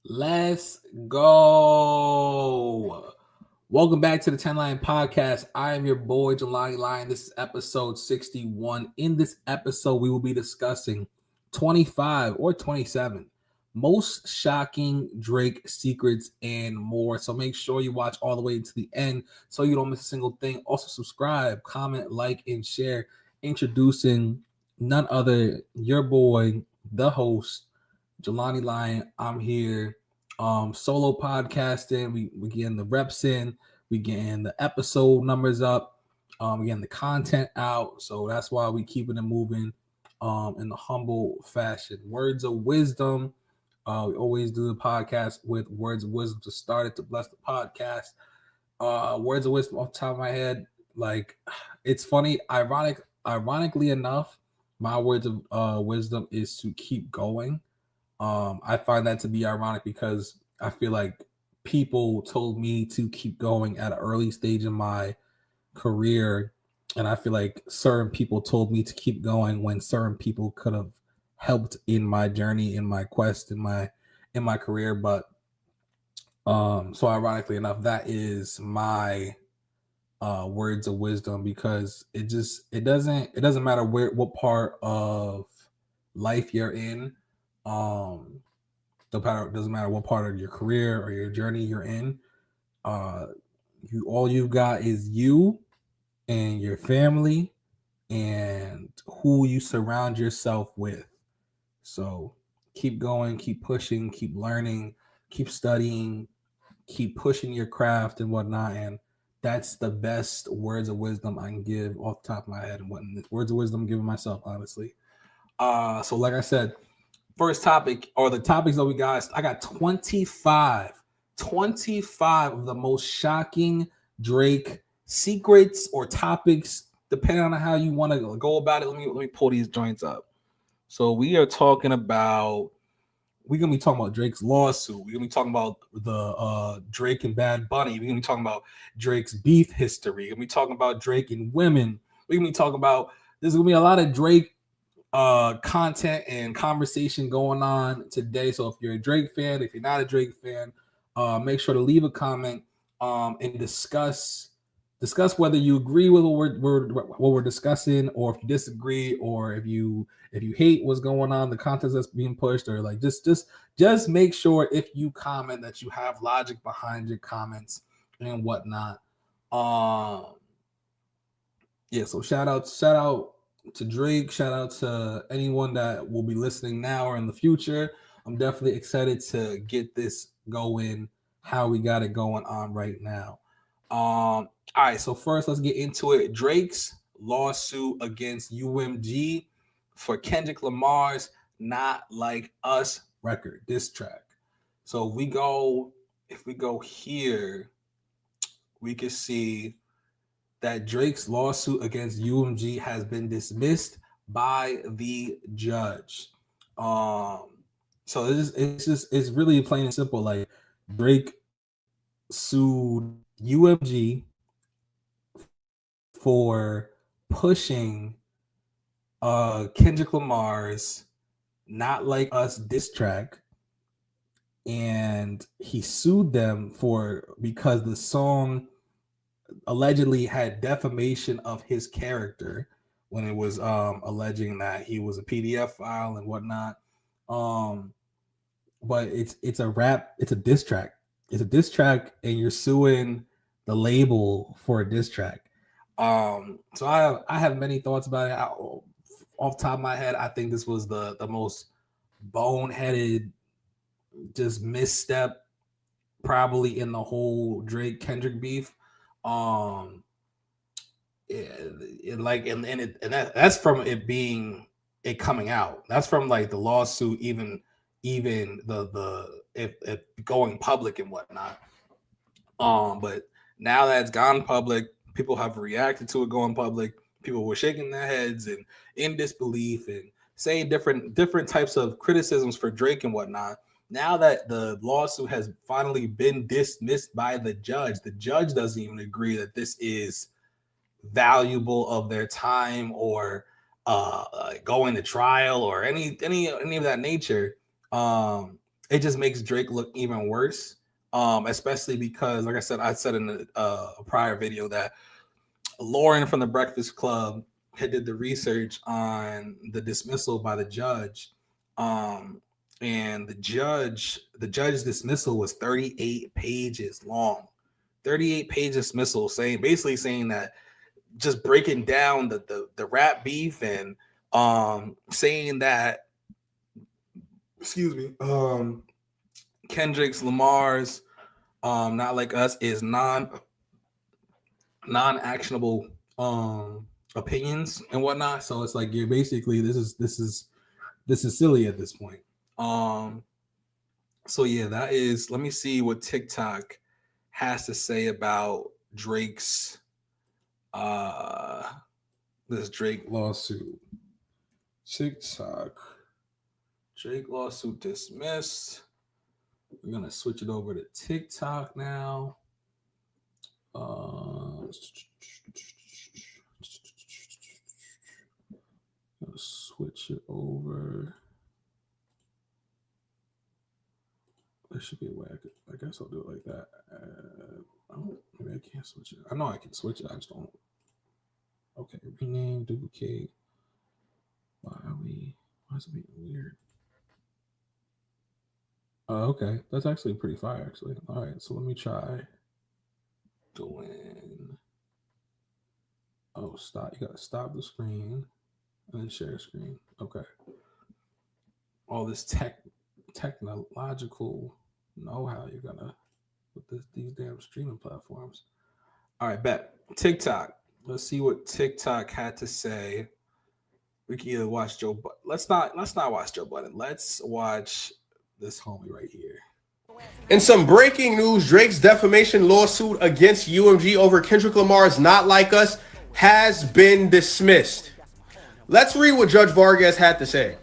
Let's go. Welcome back to the 10 Line Podcast. I am your boy, Jelani Lion. This is episode 61. In this episode, we will be discussing 25 or 27 most shocking Drake secrets and more. So make sure you watch all the way to the end so you don't miss a single thing. Also, subscribe, comment, like, and share. Introducing none other your boy, the host, Jelani Lion. I'm here. Solo podcasting. We getting the reps in. We getting the episode numbers up. We getting the content out. So that's why we keeping it moving in the humble fashion. Words of wisdom. We always do the podcast with words of wisdom to start it to bless the podcast. Words of wisdom off the top of my head. Like, it's funny. Ironically enough, my words of wisdom is to keep going. I find that to be ironic because I feel like people told me to keep going at an early stage in my career, and I feel like certain people told me to keep going when certain people could have helped in my journey, in my quest, in my career. But so ironically enough, that is my words of wisdom, because it doesn't matter what part of life you're in. um doesn't matter what part of your career or your journey you're in. uh all you got is you and your family and who you surround yourself with. So keep going, keep pushing, keep learning, keep studying, keep pushing your craft and whatnot. And that's the best words of wisdom I can give off the top of my head, and what words of wisdom I'm giving myself, honestly. So like I said, first topic, or the topics that we got, I got 25 of the most shocking Drake secrets or topics, depending on how you want to go about it. Let me pull these joints up. So we're gonna be talking about Drake's lawsuit. We're gonna be talking about the Drake and Bad Bunny. We're gonna be talking about Drake's beef history. We're gonna be talking about Drake and women. We're gonna be talking about, there's gonna be a lot of Drake content and conversation going on today. So if you're a Drake fan, if you're not a Drake fan, make sure to leave a comment and discuss whether you agree with what we're discussing, or if you disagree, or if you hate what's going on, the content that's being pushed, or like just make sure, if you comment, that you have logic behind your comments and whatnot. Yeah, so shout out to Drake. Shout out to anyone that will be listening now or in the future. I'm definitely excited to get this going, how we got it going on right now. All right, so first let's get into it. Drake's lawsuit against UMG for Kendrick Lamar's Not Like Us record, diss track. So if we go here, we can see that Drake's lawsuit against UMG has been dismissed by the judge. Um, so it's really plain and simple. Like, Drake sued UMG for pushing Kendrick Lamar's Not Like Us diss track, and he sued them because the song allegedly had defamation of his character, when it was alleging that he was a PDF file and whatnot. Um, but it's a rap, it's a diss track. It's a diss track, and you're suing the label for a diss track. So I have many thoughts about it. Off the top of my head, I think this was the most boneheaded, just misstep probably in the whole Drake Kendrick beef. Um, that's from it coming out. That's from like the lawsuit, even the if going public and whatnot. But now that it's gone public, people have reacted to it going public. People were shaking their heads and in disbelief and saying different types of criticisms for Drake and whatnot. Now that the lawsuit has finally been dismissed by the judge doesn't even agree that this is valuable of their time, or going to trial, or any of that nature. it just makes Drake look even worse. Especially because, like I said in a prior video that Lauren from the Breakfast Club had did the research on the dismissal by the judge, and the judge's dismissal was 38 pages long. 38 page dismissal, basically saying that, just breaking down the rap beef, and saying that, excuse me, Kendrick's Lamar's Not Like Us is non-actionable opinions and whatnot. So it's like, you're basically, this is silly at this point. So yeah, that is, let me see what TikTok has to say about Drake's this Drake lawsuit. TikTok. Drake lawsuit dismissed. We're gonna switch it over to TikTok now. Switch it over. There should be a way I guess I'll do it like that. Maybe I can't switch it. I know I can switch it. I just don't. Okay, rename, duplicate. Why is it being weird? Okay, that's actually pretty fire. Actually, all right. So let me try doing. Oh, stop! You gotta stop the screen and then share screen. Okay. All this technological know-how you're gonna with these damn streaming platforms. All right, bet. TikTok. Let's see what TikTok had to say. We can either watch Joe, but let's not watch Joe Budden. Let's watch this homie right here. In some breaking news, Drake's defamation lawsuit against UMG over Kendrick Lamar's Not Like Us has been dismissed. Let's read what Judge Vargas had to say.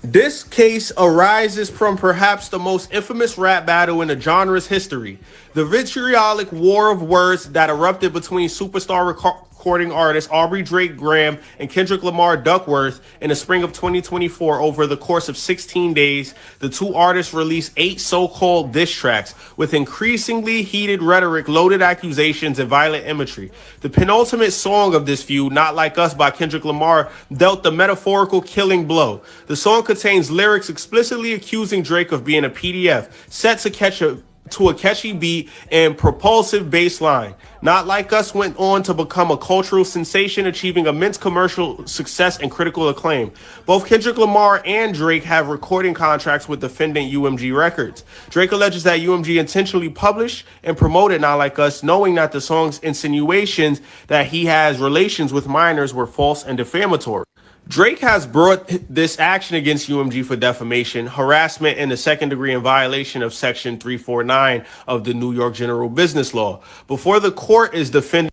This case arises from perhaps the most infamous rap battle in the genre's history, the vitriolic war of words that erupted between superstar recording artist Aubrey Drake Graham and Kendrick Lamar Duckworth in the spring of 2024. Over the course of 16 days, the two artists released 8 so-called diss tracks with increasingly heated rhetoric, loaded accusations, and violent imagery. The penultimate song of this feud, Not Like Us by Kendrick Lamar, dealt the metaphorical killing blow. The song contains lyrics explicitly accusing Drake of being a PDF, set to a catchy beat and propulsive bass line. Not Like Us went on to become a cultural sensation, achieving immense commercial success and critical acclaim. Both Kendrick Lamar and Drake have recording contracts with defendant UMG Records. Drake alleges that UMG intentionally published and promoted Not Like Us, knowing that the song's insinuations that he has relations with minors were false and defamatory. Drake has brought this action against UMG for defamation, harassment, and the second degree in violation of Section 349 of the New York General Business Law. Before the court is defended.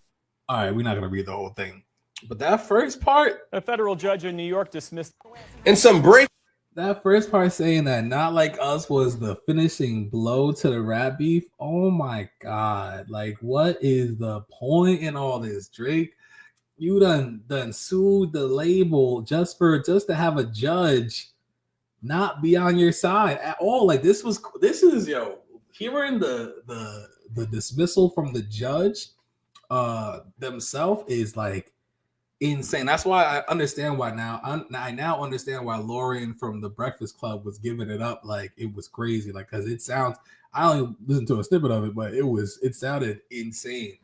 All right, we're not going to read the whole thing. But that first part. A federal judge in New York dismissed. In some break. That first part saying that Not Like Us was the finishing blow to the rap beef. Oh my God. Like, what is the point in all this, Drake? You done sued the label just to have a judge not be on your side at all. Like, this is hearing the dismissal from the judge themselves is like insane. That's why I understand why now. I now understand why Lauren from the Breakfast Club was giving it up. Like, it was crazy. Like, because it sounds. I only listened to a snippet of it, but it sounded insane.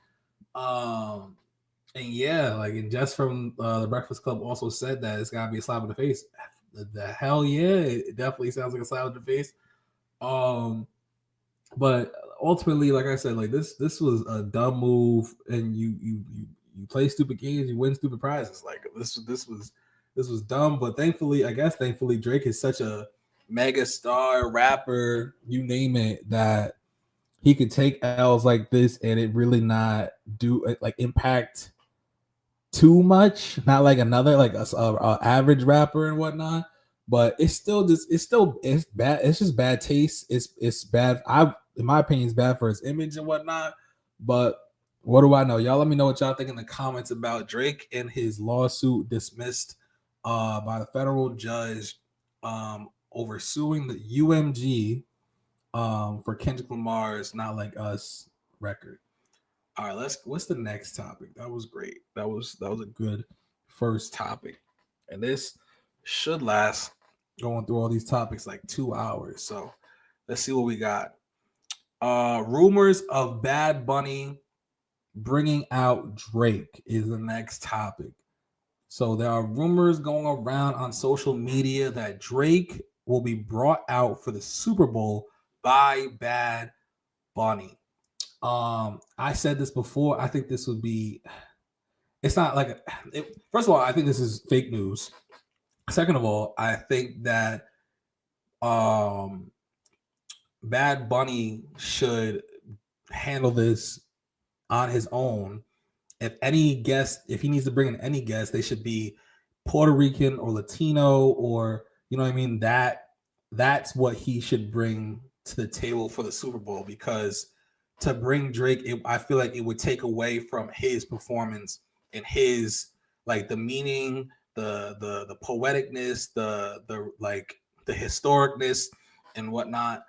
And yeah, like, and just from the Breakfast Club also said that it's gotta be a slap in the face. The hell yeah, it definitely sounds like a slap in the face. But ultimately, like I said, like this was a dumb move, and you play stupid games, you win stupid prizes. Like this was dumb, but thankfully Drake is such a mega star rapper, you name it, that he could take L's like this and it really not do like impact too much, not like another like a average rapper and whatnot, but it's bad. It's just bad taste. It's bad. In my opinion, it's bad for his image and whatnot. But what do I know? Y'all let me know what y'all think in the comments about Drake and his lawsuit dismissed by the federal judge over suing the UMG for Kendrick Lamar's Not Like Us record. All right, what's the next topic? That was great. That was a good first topic. And this should last going through all these topics like 2 hours. So let's see what we got. Rumors of Bad Bunny bringing out Drake is the next topic. So there are rumors going around on social media that Drake will be brought out for the Super Bowl by Bad Bunny. I said this before. I think this would be. It's not like. First of all, I think this is fake news. Second of all, I think that Bad Bunny should handle this on his own. If he needs to bring in any guest, they should be Puerto Rican or Latino, or you know what I mean. That's what he should bring to the table for the Super Bowl, because to bring Drake, I feel like it would take away from his performance and his like the meaning, the poeticness, the like the historicness and whatnot.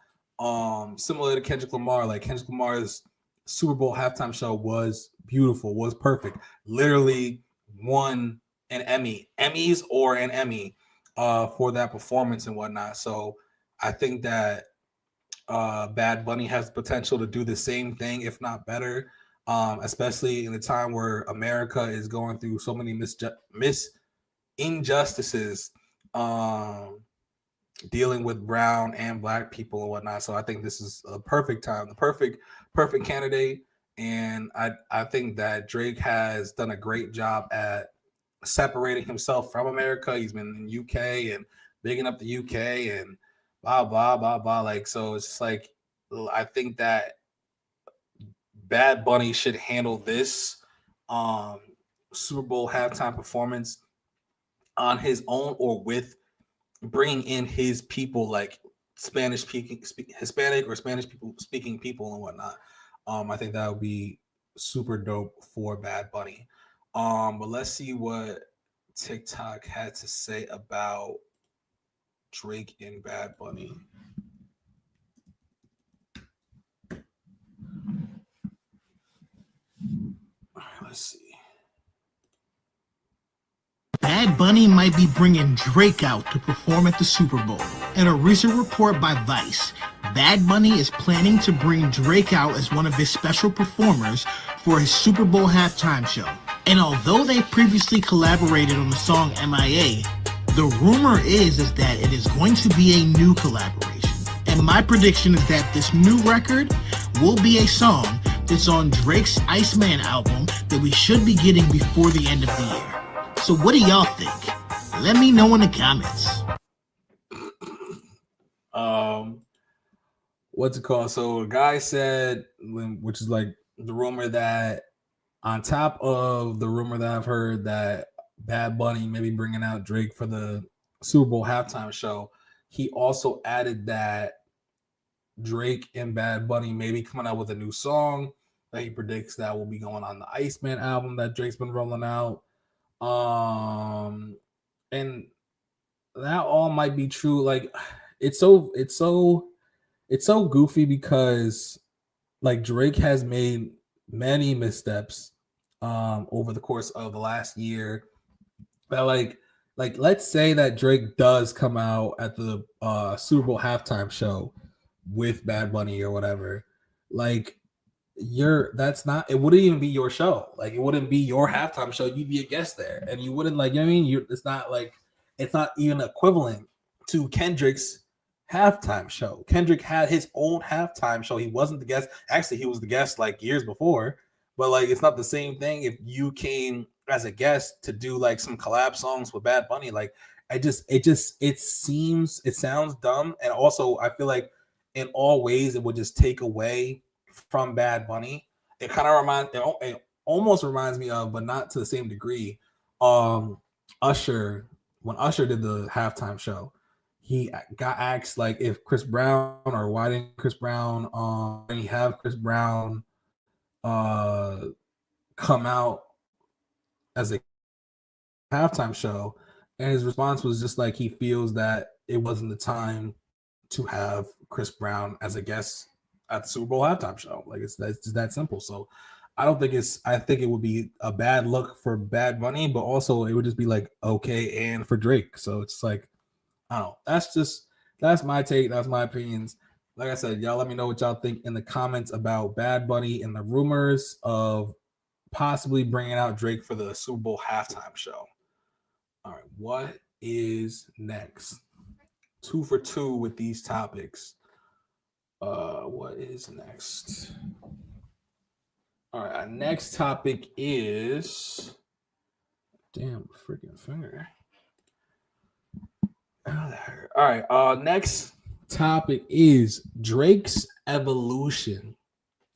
Similar to Kendrick Lamar, like Kendrick Lamar's Super Bowl halftime show was beautiful, was perfect. Literally won an Emmys or an Emmy for that performance and whatnot. So I think that Bad Bunny has potential to do the same thing, if not better, especially in a time where America is going through so many injustices, dealing with brown and black people and whatnot. So I think this is a perfect time, the perfect candidate. And I think that Drake has done a great job at separating himself from America. He's been in UK and bigging up the UK and blah blah blah blah. Like, so it's just like I think that Bad Bunny should handle this Super Bowl halftime performance on his own, or with bringing in his people, like Hispanic or Spanish speaking people and whatnot. I think that would be super dope for Bad Bunny. But let's see what TikTok had to say about Drake and Bad Bunny. All right, let's see. Bad Bunny might be bringing Drake out to perform at the Super Bowl. In a recent report by Vice, Bad Bunny is planning to bring Drake out as one of his special performers for his Super Bowl halftime show. And although they previously collaborated on the song MIA, the rumor is that it is going to be a new collaboration. And my prediction is that this new record will be a song that's on Drake's Iceman album that we should be getting before the end of the year. So what do y'all think? Let me know in the comments. What's it called? So a guy said, which is like the rumor, that on top of the rumor that I've heard that Bad Bunny may be bringing out Drake for the Super Bowl halftime show, he also added that Drake and Bad Bunny may be coming out with a new song that he predicts that will be going on the Iceman album that Drake's been rolling out. And that all might be true. Like, it's so goofy because like Drake has made many missteps over the course of the last year. That like let's say that Drake does come out at the Super Bowl halftime show with Bad Bunny or whatever. Like, it wouldn't even be your show. Like, it wouldn't be your halftime show. You'd be a guest there, and you wouldn't, like, you know what I mean? It's not even equivalent to Kendrick's halftime show. Kendrick had his own halftime show. He wasn't the guest. Actually, he was the guest like years before, but like, it's not the same thing if you came as a guest to do like some collab songs with Bad Bunny. Like, it sounds dumb. And also I feel like in all ways it would just take away from Bad Bunny. It almost reminds me of, but not to the same degree, Usher. When Usher did the halftime show, he got asked like if Chris Brown, or why didn't Chris Brown he have Chris Brown come out as a halftime show, and his response was just like he feels that it wasn't the time to have Chris Brown as a guest at the Super Bowl halftime show. Like it's that simple. So I don't think it's. I think it would be a bad look for Bad Bunny, but also it would just be like okay and for Drake. So it's like I don't know. That's my take. That's my opinions. Like I said, y'all let me know what y'all think in the comments about Bad Bunny and the rumors of possibly bringing out Drake for the Super Bowl halftime show. All right, what is next? 2 for 2 with these topics. What is next? All right, our next topic is damn freaking finger. All right, next topic is Drake's evolution.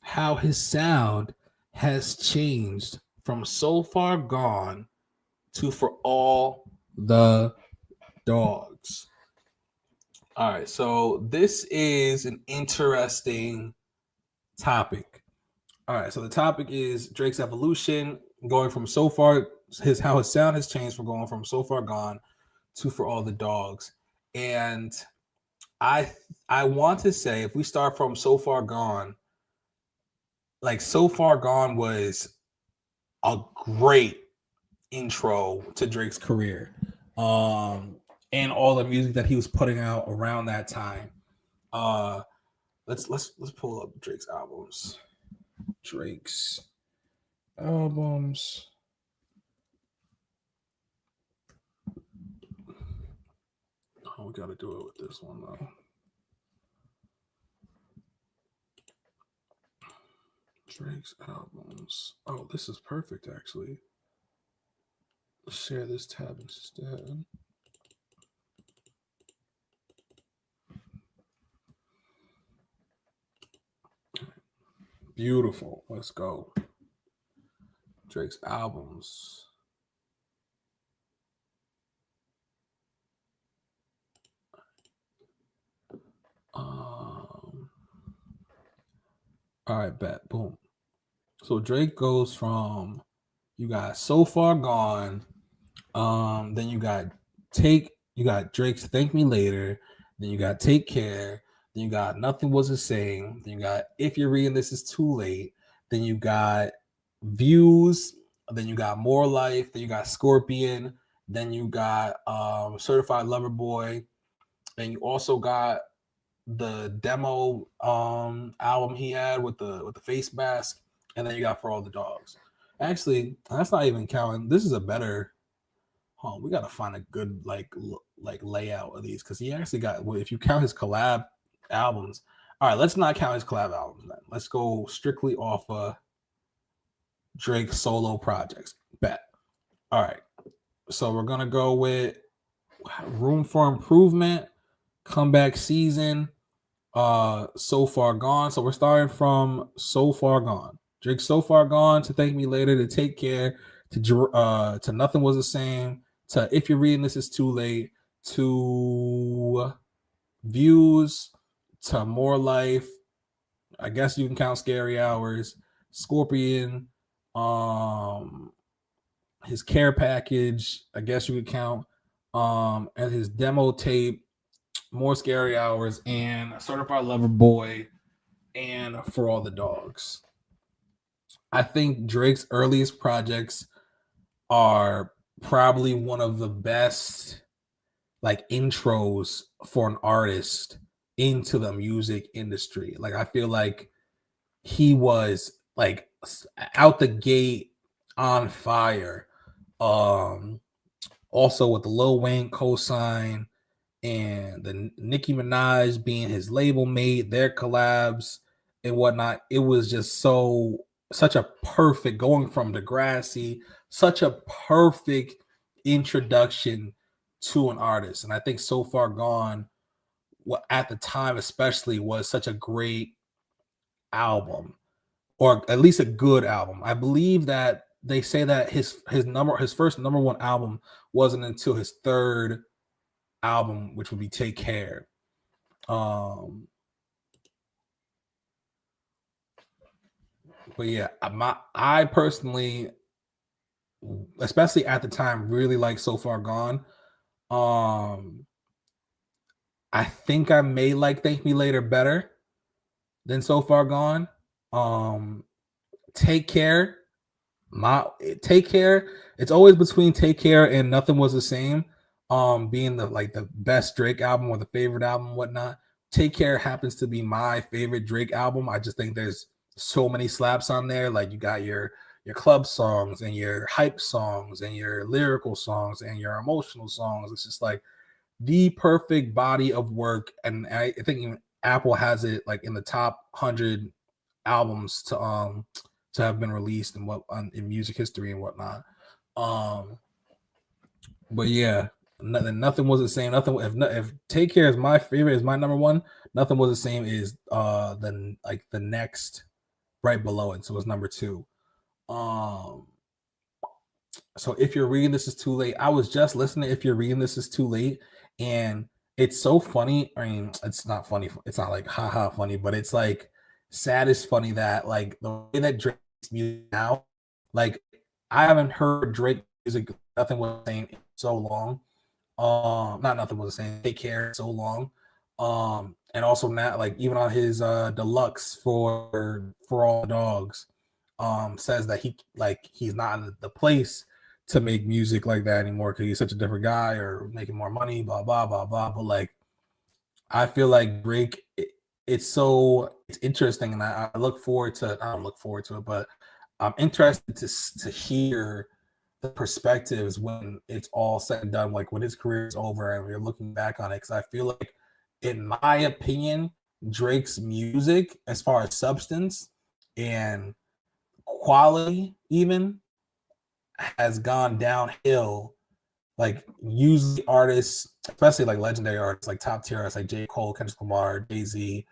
How his sound has changed from So Far Gone to For All the Dogs. All right, so this is an interesting topic. All right, so the topic is Drake's evolution, going from so far how his sound has changed from going from So Far Gone to For All the Dogs. And I want to say if we start from So Far Gone, like So Far Gone was a great intro to Drake's career. And all the music that he was putting out around that time. Let's pull up Drake's albums. Oh, we gotta do it with this one though. Drake's albums. Oh, this is perfect actually. Let's share this tab instead. Beautiful. Let's go. Drake's albums. All right, bet. Boom. So Drake goes from you got So Far Gone, then you got Drake's Thank Me Later, then you got Take Care, then you got Nothing Was the Same, then you got If You're Reading This Is Too Late, then you got Views, then you got More Life, then you got Scorpion, then you got Certified Lover Boy, and you also got the demo album he had with the face mask, and then you got For All the Dogs. Actually, that's not even counting. This is a better. We gotta find a good like layout of these because he actually got. Well, if you count his collab albums, all right. Let's not count his collab albums. Then let's go strictly off Drake's solo projects. Bet. All right. So we're gonna go with Room for Improvement, Comeback Season, So Far Gone. So we're starting from So Far Gone. Drake So Far Gone to Thank Me Later to Take Care to Nothing Was the Same to If You're Reading This Is Too Late to Views to More Life. I guess you can count Scary Hours, Scorpion, his Care Package. I guess you could count, and his demo tape, More Scary Hours, and Certified Lover Boy, and For All the Dogs. I think Drake's earliest projects are probably one of the best like intros for an artist into the music industry. Like I feel like he was like out the gate on fire. Also with the Lil Wayne cosign and the Nicki Minaj being his label mate, their collabs and whatnot. It was just such a perfect going from Degrassi, such a perfect introduction to an artist. And I think So Far Gone, at the time especially, was such a great album, or at least a good album. I believe that they say that his first number one album wasn't until his third album, which would be Take Care. But yeah, I personally, especially at the time, really like So Far Gone. I think I may like Thank Me Later better than So Far Gone. Take Care. Take Care. It's always between Take Care and Nothing Was the Same. Being the best Drake album or the favorite album, whatnot. Take Care happens to be my favorite Drake album. I just think there's so many slaps on there. Like you got your club songs and your hype songs and your lyrical songs and your emotional songs. It's just like the perfect body of work, and I think even Apple has it like in the top 100 albums to have been released and in music history and whatnot. But yeah, nothing was the same. Nothing if Take Care is my favorite, is my number one. Nothing Was the Same is the next right below it, so it's number two. So If You're Reading This Is Too Late. I was just listening to If You're Reading This Is Too Late, and it's so funny. I mean, it's not funny. It's not like haha funny, but it's like sad is funny that like the way that Drake's music now, like I haven't heard Drake music. Nothing Was the Same in so long. Not Nothing Was the Same. Take Care so long. And also now like even on his deluxe for All the Dogs, says that he's not in the place to make music like that anymore because he's such a different guy or making more money, blah blah blah blah. But like, I feel like Drake, it's interesting, and I look forward to. I don't look forward to it, but I'm interested to hear the perspectives when it's all said and done, like when his career is over and we're looking back on it. Because I feel like, in my opinion, Drake's music, as far as substance and quality, even has gone downhill. Like usually artists, especially like legendary artists, like top tier artists like J. Cole, Kendrick Lamar, Jay-Z,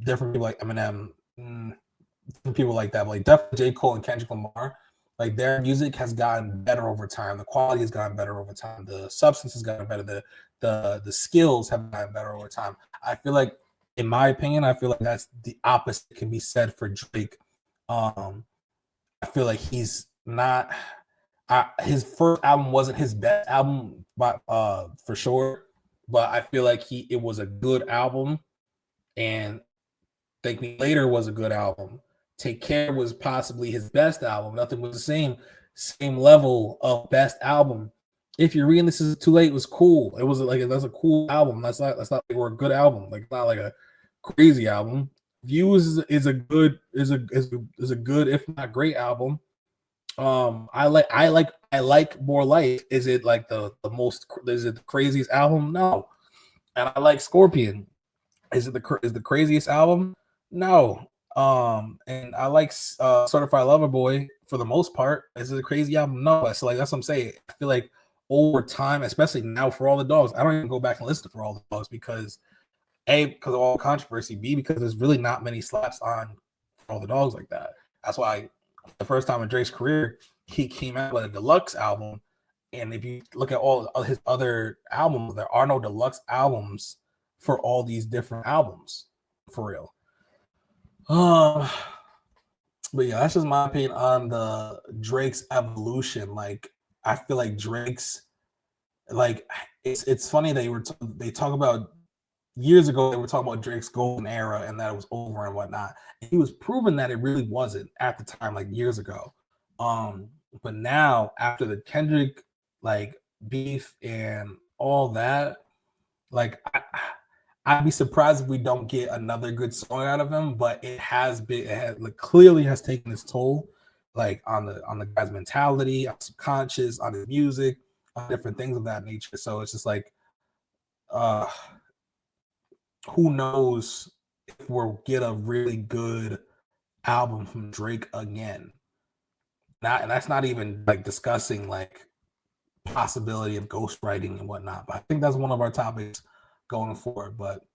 different people like Eminem, different people like that. But like definitely J. Cole and Kendrick Lamar, like their music has gotten better over time. The quality has gotten better over time. The substance has gotten better. The skills have gotten better over time. I feel like, in my opinion, I feel like that's the opposite can be said for Drake. I feel like he's not. His first album wasn't his best album, for sure. But I feel like it was a good album, and Thank Me Later was a good album. Take Care was possibly his best album. Nothing Was the Same level of best album. If You're Reading This Is Too Late was cool. It was like that's a cool album. That's not like we're a good album. Like not like a crazy album. Views is a good if not great album. I like More Life. Is it like the most? Is it the craziest album? No. And I like Scorpion. Is it the craziest album? No. And I like Certified Lover Boy for the most part. Is it a crazy album? No. So like that's what I'm saying. I feel like over time, especially now for All the Dogs, I don't even go back and listen for All the Dogs because of all the controversy, B, because there's really not many slaps on All the Dogs like that. That's why the first time in Drake's career, he came out with a deluxe album. And if you look at all of his other albums, there are no deluxe albums for all these different albums, for real. But yeah, that's just my opinion on the Drake's evolution. Like, I feel like Drake's, like, it's funny they talk about years ago, they were talking about Drake's golden era and that it was over and whatnot. And he was proving that it really wasn't at the time, like years ago. But now after the Kendrick like beef and all that, like I'd be surprised if we don't get another good song out of him. But it clearly has taken its toll, like on the guy's mentality, on subconscious, on his music, on different things of that nature. So it's just like, who knows if we'll get a really good album from Drake again. And that's not even like discussing like possibility of ghostwriting and whatnot. But I think that's one of our topics going forward. But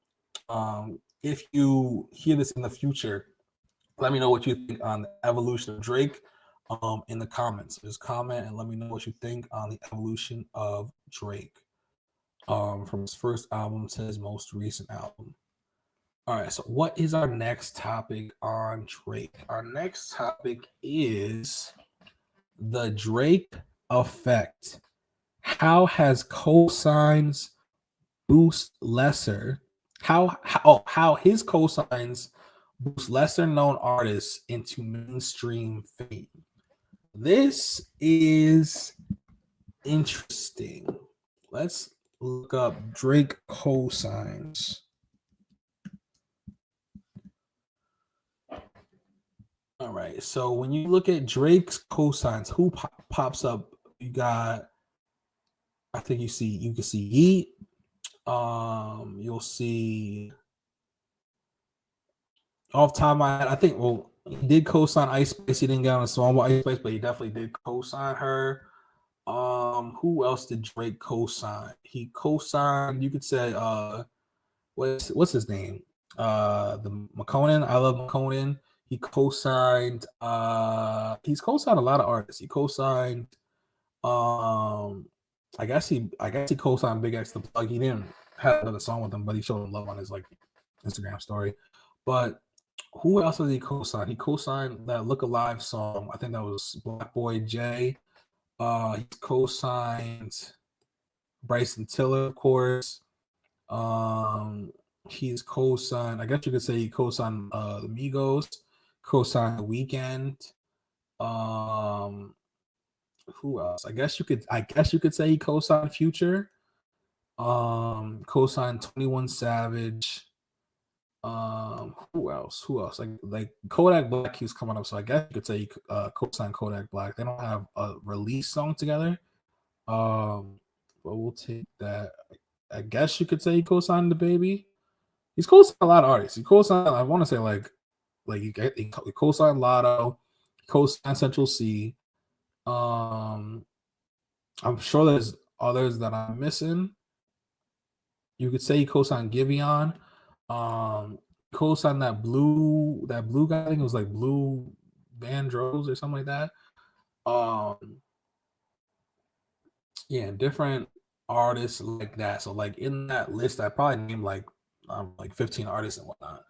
if you hear this in the future, let me know what you think on the evolution of Drake in the comments. Just comment and let me know what you think on the evolution of Drake from his first album to his most recent album. All right, so what is our next topic on Drake? Our next topic is the Drake effect. How has cosigns boost lesser how his cosigns boost lesser known artists into mainstream fame. This is interesting. Let's look up Drake cosigns. All right. So when you look at Drake's cosigns, who pops up? You got, I think you can see Yeet. You'll see off the top of my head, I think, well, he did co-sign Ice Spice. He didn't get on a song with Ice Spice, but he definitely did co-sign her. Who else did Drake co-sign? He co-signed, you could say, what's his name? The McConan. I love McConan. He co-signed, he's co-signed a lot of artists. He co-signed, I guess he co-signed Big X the Plug. He didn't have another song with him, but he showed him love on his like Instagram story. But who else did he co-sign? He co-signed that Look Alive song. I think that was Black Boy J. He co-signed Bryson Tiller, of course. He's co-signed, I guess you could say he co-signed the Migos, co-signed The Weeknd. Who else? I guess you could say he co-signed Future. Co-signed 21 Savage. Who else? Like Kodak Black keeps coming up, so I guess you could say co-signed Kodak Black. They don't have a release song together. But we'll take that. I guess you could say he co-signed the Baby. He's co-signed a lot of artists. He co-signed, I want to say like he co-signed Lotto, co-signed Central C. I'm sure there's others that I'm missing. You could say he co-signed Giveon. Co-signed that blue guy. I think it was like Blue Vandross or something like that. Yeah, different artists like that. So like in that list, I probably named like 15 artists and whatnot.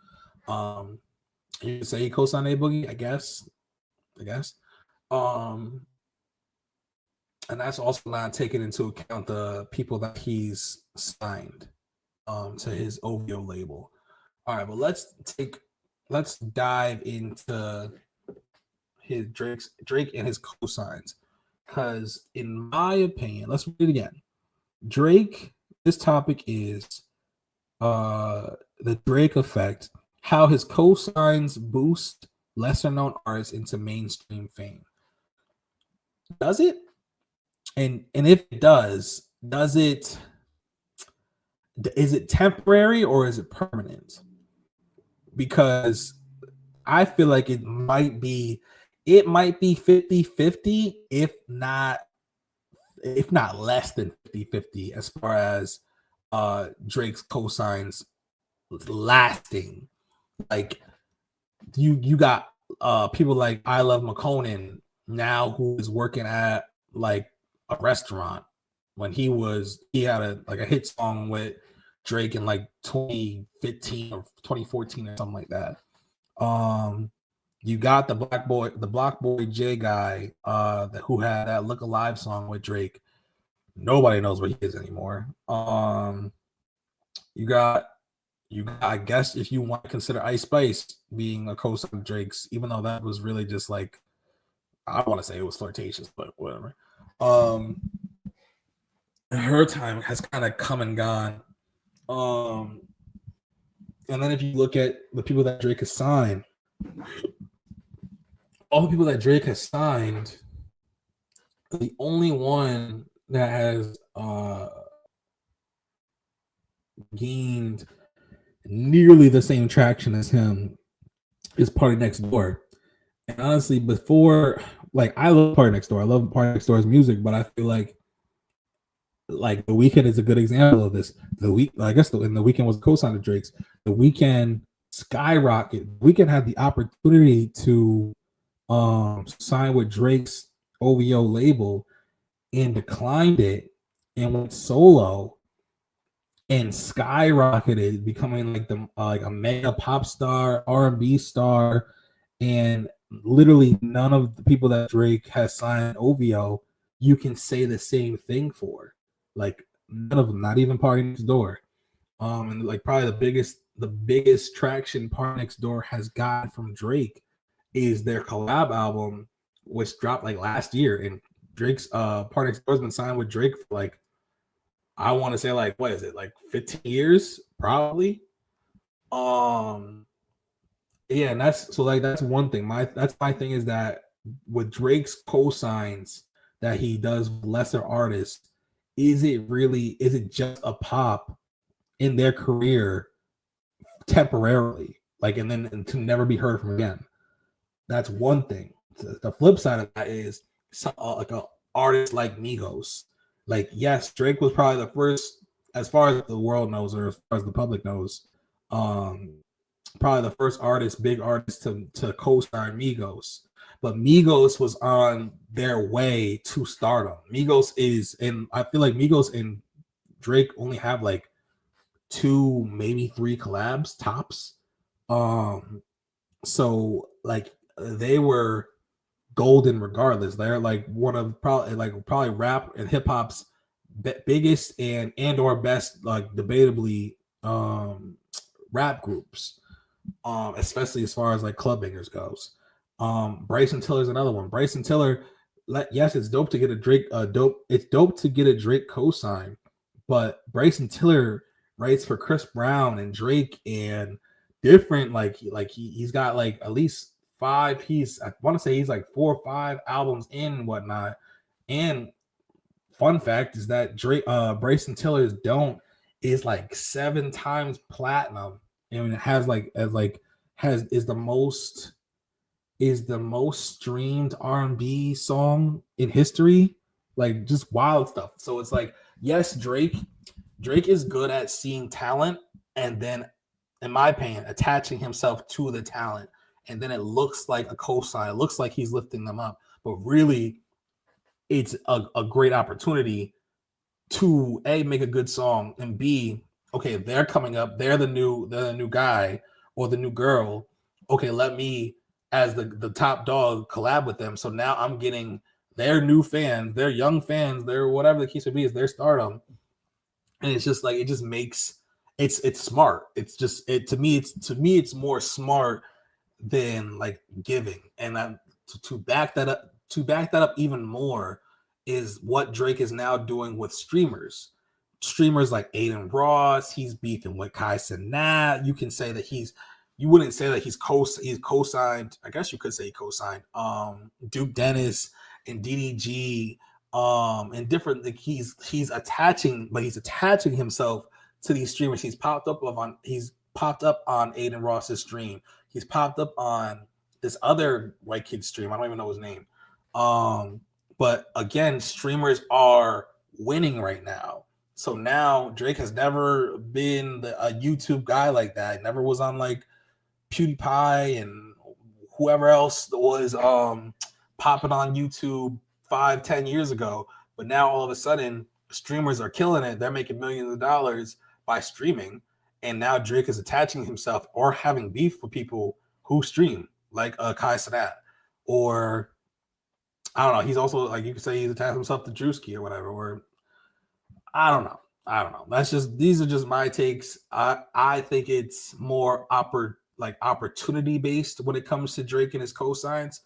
You could say he co-signed A Boogie, I guess. And that's also not taking into account the people that he's signed to his OVO label. All right, but let's dive into his Drake and his cosigns. Because in my opinion, let's read it again. Drake, this topic is the Drake effect, how his cosigns boost lesser known artists into mainstream fame. Does it? And if it does it, is it temporary or is it permanent? Because I feel like it might be 50-50, if not less than 50-50 as far as Drake's cosigns lasting. Like you got people like I Love McConan now who is working at like a restaurant when he had a hit song with Drake in like 2015 or 2014 or something like that. You got the Black Boy J guy who had that Look Alive song with Drake. Nobody knows where he is anymore. You got I guess if you want to consider Ice Spice being a co-sign of Drake's, even though that was really just like, I want to say it was flirtatious, but whatever. Her time has kind of come and gone. And then if you look at the people that Drake has signed, all the people that Drake has signed, the only one that has gained nearly the same traction as him is Party Next Door. And honestly, before, like, I love Party Next Door. I love Party Next Door's music, but I feel like The Weeknd is a good example of this. The Weeknd was co-signed to Drake's. The Weeknd skyrocket. The Weeknd had the opportunity to sign with Drake's OVO label and declined it and went solo and skyrocketed, becoming like a mega pop star, R&B star, and literally none of the people that Drake has signed OVO you can say the same thing for. Like none of them, not even Party Next Door. And like probably the biggest traction Party Next Door has gotten from Drake is their collab album, which dropped like last year. And Drake's Party Next Door has been signed with Drake for like, I want to say like, what is it, like 15 years probably. Yeah, and that's one thing. That's my thing is that with Drake's cosigns that he does with lesser artists, is it just a pop in their career temporarily, like, and to never be heard from again? That's one thing. The flip side of that is like an artist like Migos. Like, yes, Drake was probably the first, as far as the world knows, or as far as the public knows, probably the first big artist to co-star Migos. But Migos was on their way to stardom. I feel like Migos and Drake only have like 2, maybe 3 collabs tops. So like they were golden regardless. They're like one of probably rap and hip hop's biggest and or best, like debatably, rap groups, especially as far as like club bangers goes. Bryson Tiller's another one. Bryson Tiller, yes, it's dope to get a Drake it's dope to get a Drake cosign, but Bryson Tiller writes for Chris Brown and Drake and different, he's got like at least 5, I want to say he's like 4 or 5 albums in and whatnot. And fun fact is that Bryson Tiller's Don't is like 7 times platinum, and it has is the most streamed R&B song in history. Like, just wild stuff. So it's like, yes, Drake is good at seeing talent and then, in my opinion, attaching himself to the talent, and then it looks like a cosign. It looks like he's lifting them up, but really it's a great opportunity to A, make a good song, and B, okay, they're coming up, they're the new guy or the new girl. Okay, let me, as the top dog, collab with them. So now I'm getting their new fans, their young fans, their whatever the case may be, is their stardom. And it's just like, it just makes it's smart. It's just to me it's more smart than like giving. And to back that up even more is what Drake is now doing with streamers. Streamers like Aiden Ross, he's beefing with Kai Cenat. You can say that you wouldn't say that he's co-signed. I guess you could say he co-signed Duke Dennis and DDG, and different, like he's attaching himself to these streamers. He's popped up on Aiden Ross's stream. He's popped up on this other white kid stream. I don't even know his name. But again, streamers are winning right now. So now Drake has never been a YouTube guy like that. Never was on like PewDiePie and whoever else was popping on YouTube 5-10 years ago. But now all of a sudden, streamers are killing it. They're making millions of dollars by streaming. And now Drake is attaching himself or having beef with people who stream, like Kai Cenat. Or I don't know. He's also, like, you could say he's attached himself to Drewski or whatever. Or I don't know. These are just my takes. I think it's more opportunity based when it comes to Drake and his cosigns,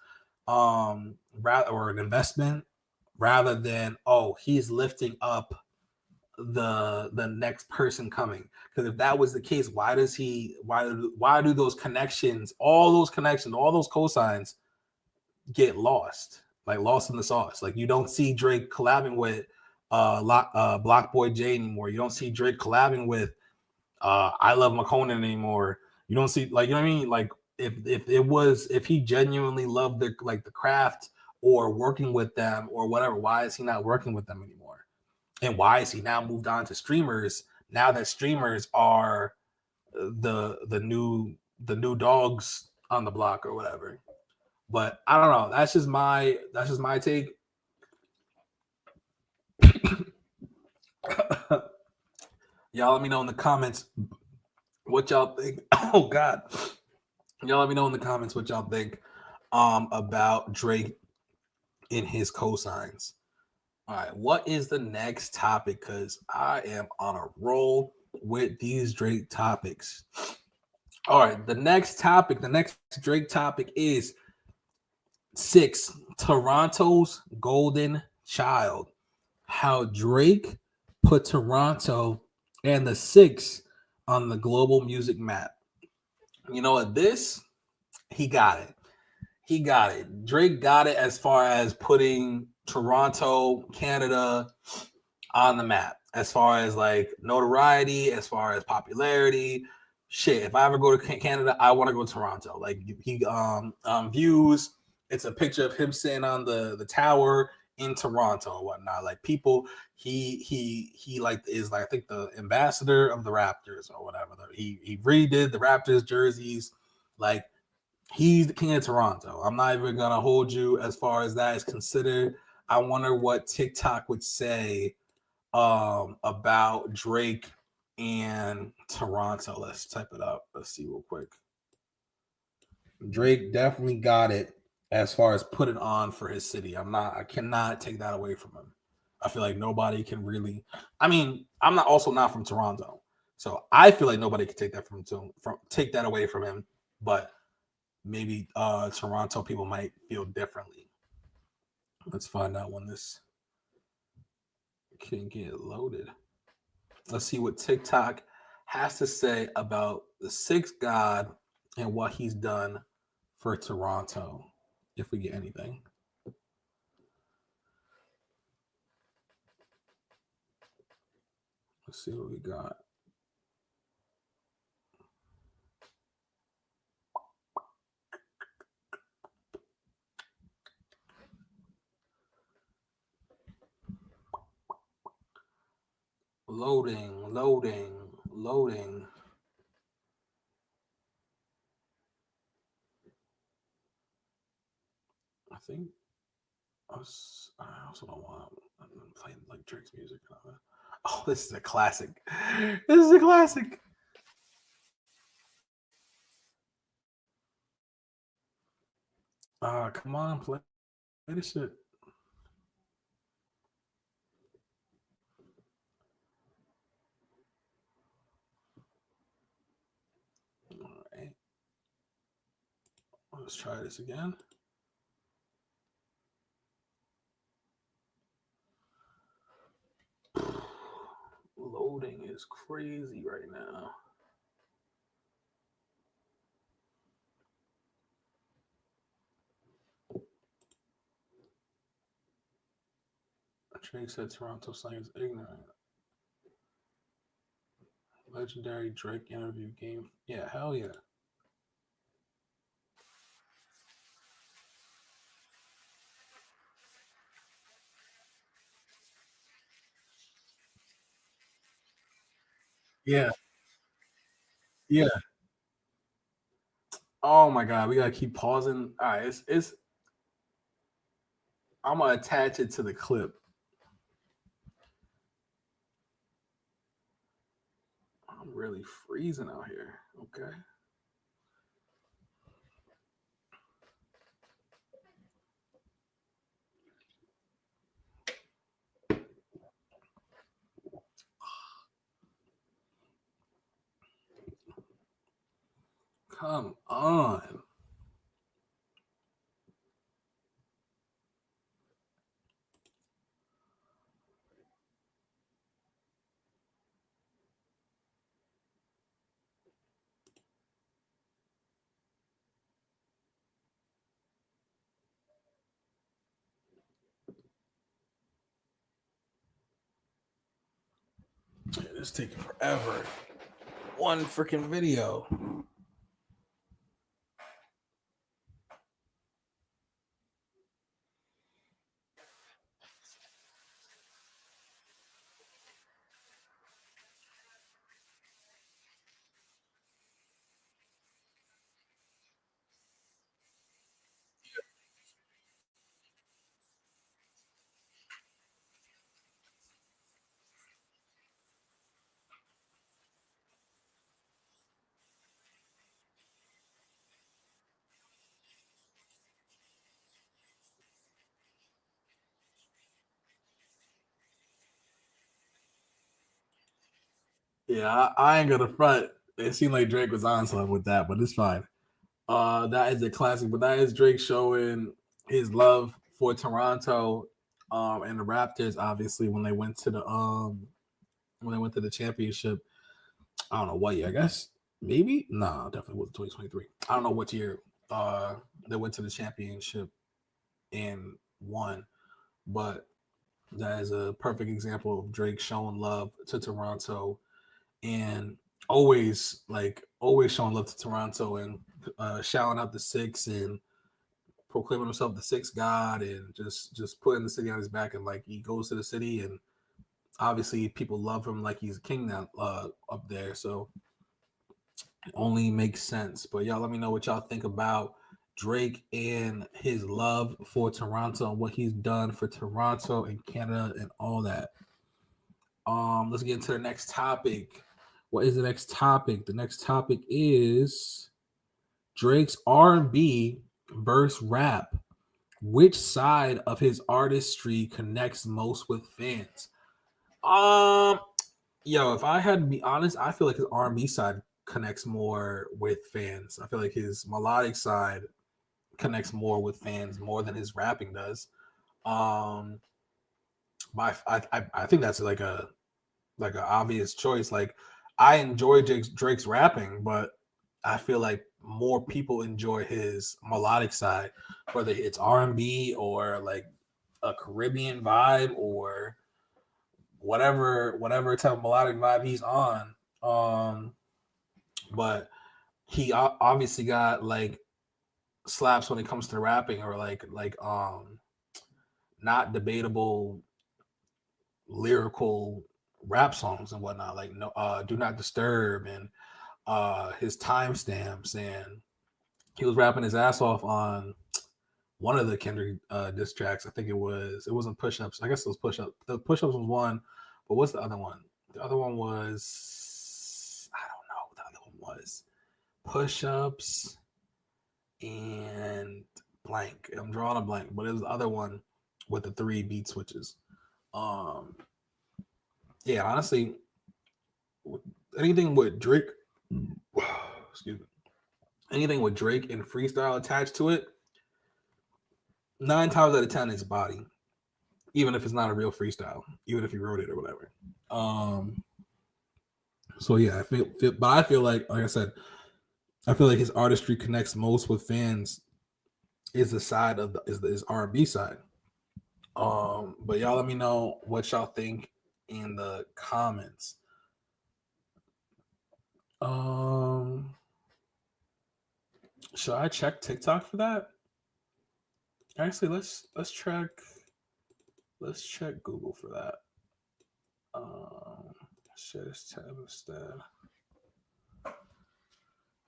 or an investment, rather than, oh, he's lifting up the next person coming. Because if that was the case, why do those connections, all those cosigns get lost in the sauce? Like, you don't see Drake collabing with Block Boy J anymore. You don't see Drake collabing with I Love McConan anymore. You don't see, like, you know what I mean? Like, if he genuinely loved the craft or working with them or whatever, why is he not working with them anymore? And why is he now moved on to streamers, now that streamers are the new dogs on the block or whatever? But I don't know. That's just my take. Y'all let me know in the comments what y'all think. Oh God. Y'all let me know in the comments what y'all think about Drake in his cosigns. All right, what is the next topic? Because I am on a roll. with these Drake topics. All right, the next Drake topic is 6, Toronto's golden child. How Drake put Toronto and the 6 on the global music map. You know what? He got it. Drake got it as far as putting Toronto, Canada on the map, as far as like notoriety, as far as popularity. Shit, if I ever go to Canada, I want to go to Toronto. Like he views, it's a picture of him sitting on the tower in Toronto or whatnot. Like people, he like is like I think the ambassador of the Raptors or whatever. He redid the Raptors jerseys. Like he's the king of Toronto. I'm not even gonna hold you as far as that is considered. I wonder what TikTok would say about Drake and Toronto. Let's type it up. Let's see real quick. Drake definitely got it as far as put it on for his city. I cannot take that away from him. I feel like nobody can really. I mean, I'm not from Toronto, so I feel like nobody can take that take that away from him. But maybe Toronto people might feel differently. Let's find out when this can get loaded. Let's see what TikTok has to say about the 6th God and what he's done for Toronto, if we get anything. Let's see what we got. Loading. I think I also don't want to play like Drake's music. Oh, this is a classic. Come on, play this shit. All right. Let's try this again. Loading is crazy right now. Drake said Toronto slang is ignorant. Legendary Drake interview game. Yeah, hell yeah. Yeah. Yeah. Oh my god, we gotta keep pausing. All right, it's I'm gonna attach it to the clip. I'm really freezing out here. Okay. Come on. It's taking forever. One freaking video. Yeah, I ain't gonna front. It seemed like Drake was on something with that, but it's fine. That is a classic, but that is Drake showing his love for Toronto, and the Raptors. Obviously, when they went to the championship, I don't know what year. I guess maybe no, definitely was 2023. I don't know what year. They went to the championship and won, but that is a perfect example of Drake showing love to Toronto and always showing love to Toronto and shouting out the six and proclaiming himself the sixth god and just putting the city on his back, and like he goes to the city and obviously people love him like he's a king now up there, so it only makes sense. But y'all let me know what y'all think about Drake and his love for Toronto and what he's done for Toronto and Canada and all that. Let's get into the next topic. What is the next topic? The next topic is Drake's R&B versus rap. Which side of his artistry connects most with fans? Yo, if I had to be honest, I feel like his R&B side connects more with fans. I feel like his melodic side connects more with fans more than his rapping does. But I think that's like an obvious choice. Like I enjoy Drake's rapping, but I feel like more people enjoy his melodic side, whether it's R&B or like a Caribbean vibe or whatever type of melodic vibe he's on. But he obviously got like slaps when it comes to rapping or like not debatable lyrical rap songs and whatnot, like no Do Not Disturb and his timestamps, and he was rapping his ass off on one of the Kendrick diss tracks. I think it wasn't Push Ups. I guess it was Push Up. The Push Ups was one, but what's the other one? The other one was, I don't know what the other one was. Push Ups and blank. I'm drawing a blank, but it was the other one with the 3 beat switches. Yeah, honestly, anything with Drake, excuse me, anything with Drake and freestyle attached to it, 9 times out of 10 is body, even if it's not a real freestyle, even if he wrote it or whatever. So yeah, but I feel like I said, I feel like his artistry connects most with fans is the side of his R&B side. But y'all let me know what y'all think in the comments. Should I check TikTok for that? Actually, let's check Google for that. Share this tab instead.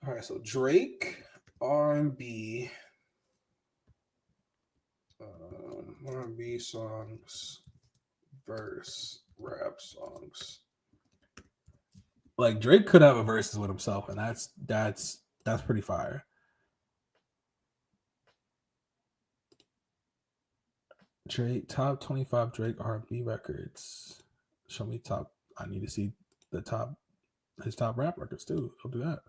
All right, so Drake R&B songs verse rap songs. Like Drake could have a verses with himself, and that's pretty fire. Drake top 25 Drake R&B records. Show me top. I need to see his top rap records too. I'll do that.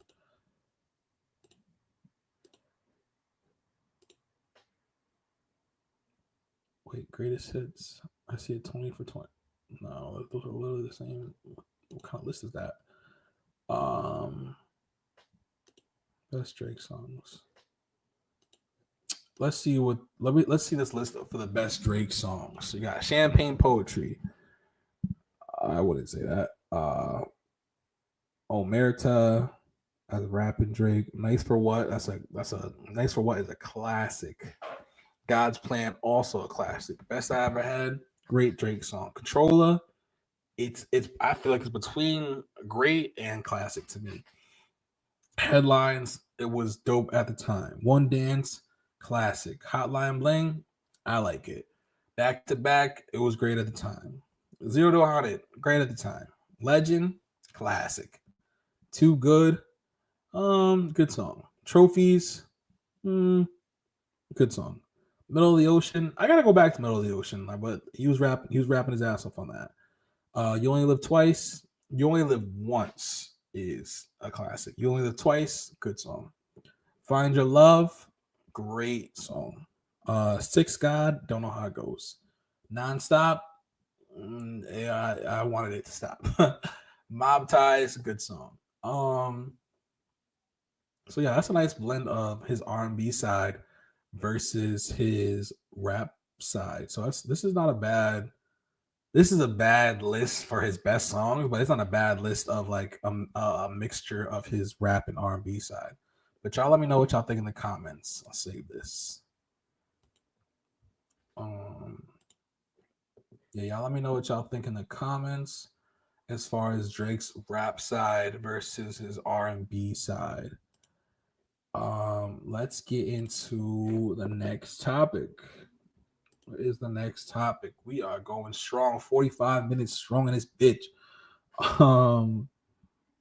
Wait, greatest hits. I see it 20 for 20. No, those are literally the same. What kind of list is that? Best Drake songs. Let's see this list for the best Drake songs. So you got Champagne Poetry. I wouldn't say that. Omerta as rapping Drake. Nice for What? That's a Nice for What is a classic. God's Plan, also a classic. Best I Ever Had, great Drake song. Controller, it's I feel like it's between great and classic to me. Headlines, it was dope at the time. One Dance, classic. Hotline Bling, I like it. Back to Back, it was great at the time. 0 to 100, great at the time. Legend, classic. Too Good, good song. Trophies, good song. Middle of the Ocean, I gotta go back to Middle of the Ocean, but he was rapping his ass off on that. You Only Live Twice, You Only Live Once is a classic. You Only Live Twice, good song. Find Your Love, great song. Six God, don't know how it goes. Nonstop, yeah, I wanted it to stop. Mob Ties, good song. So yeah, that's a nice blend of his R&B side versus his rap side. So this is not a bad. This is a bad list for his best songs, but it's not a bad list of like a mixture of his rap and R&B side. But y'all let me know what y'all think in the comments. I'll save this. Yeah, y'all let me know what y'all think in the comments as far as Drake's rap side versus his R&B side. Let's get into the next topic. What is the next topic? We are going strong, 45 minutes strong in this bitch.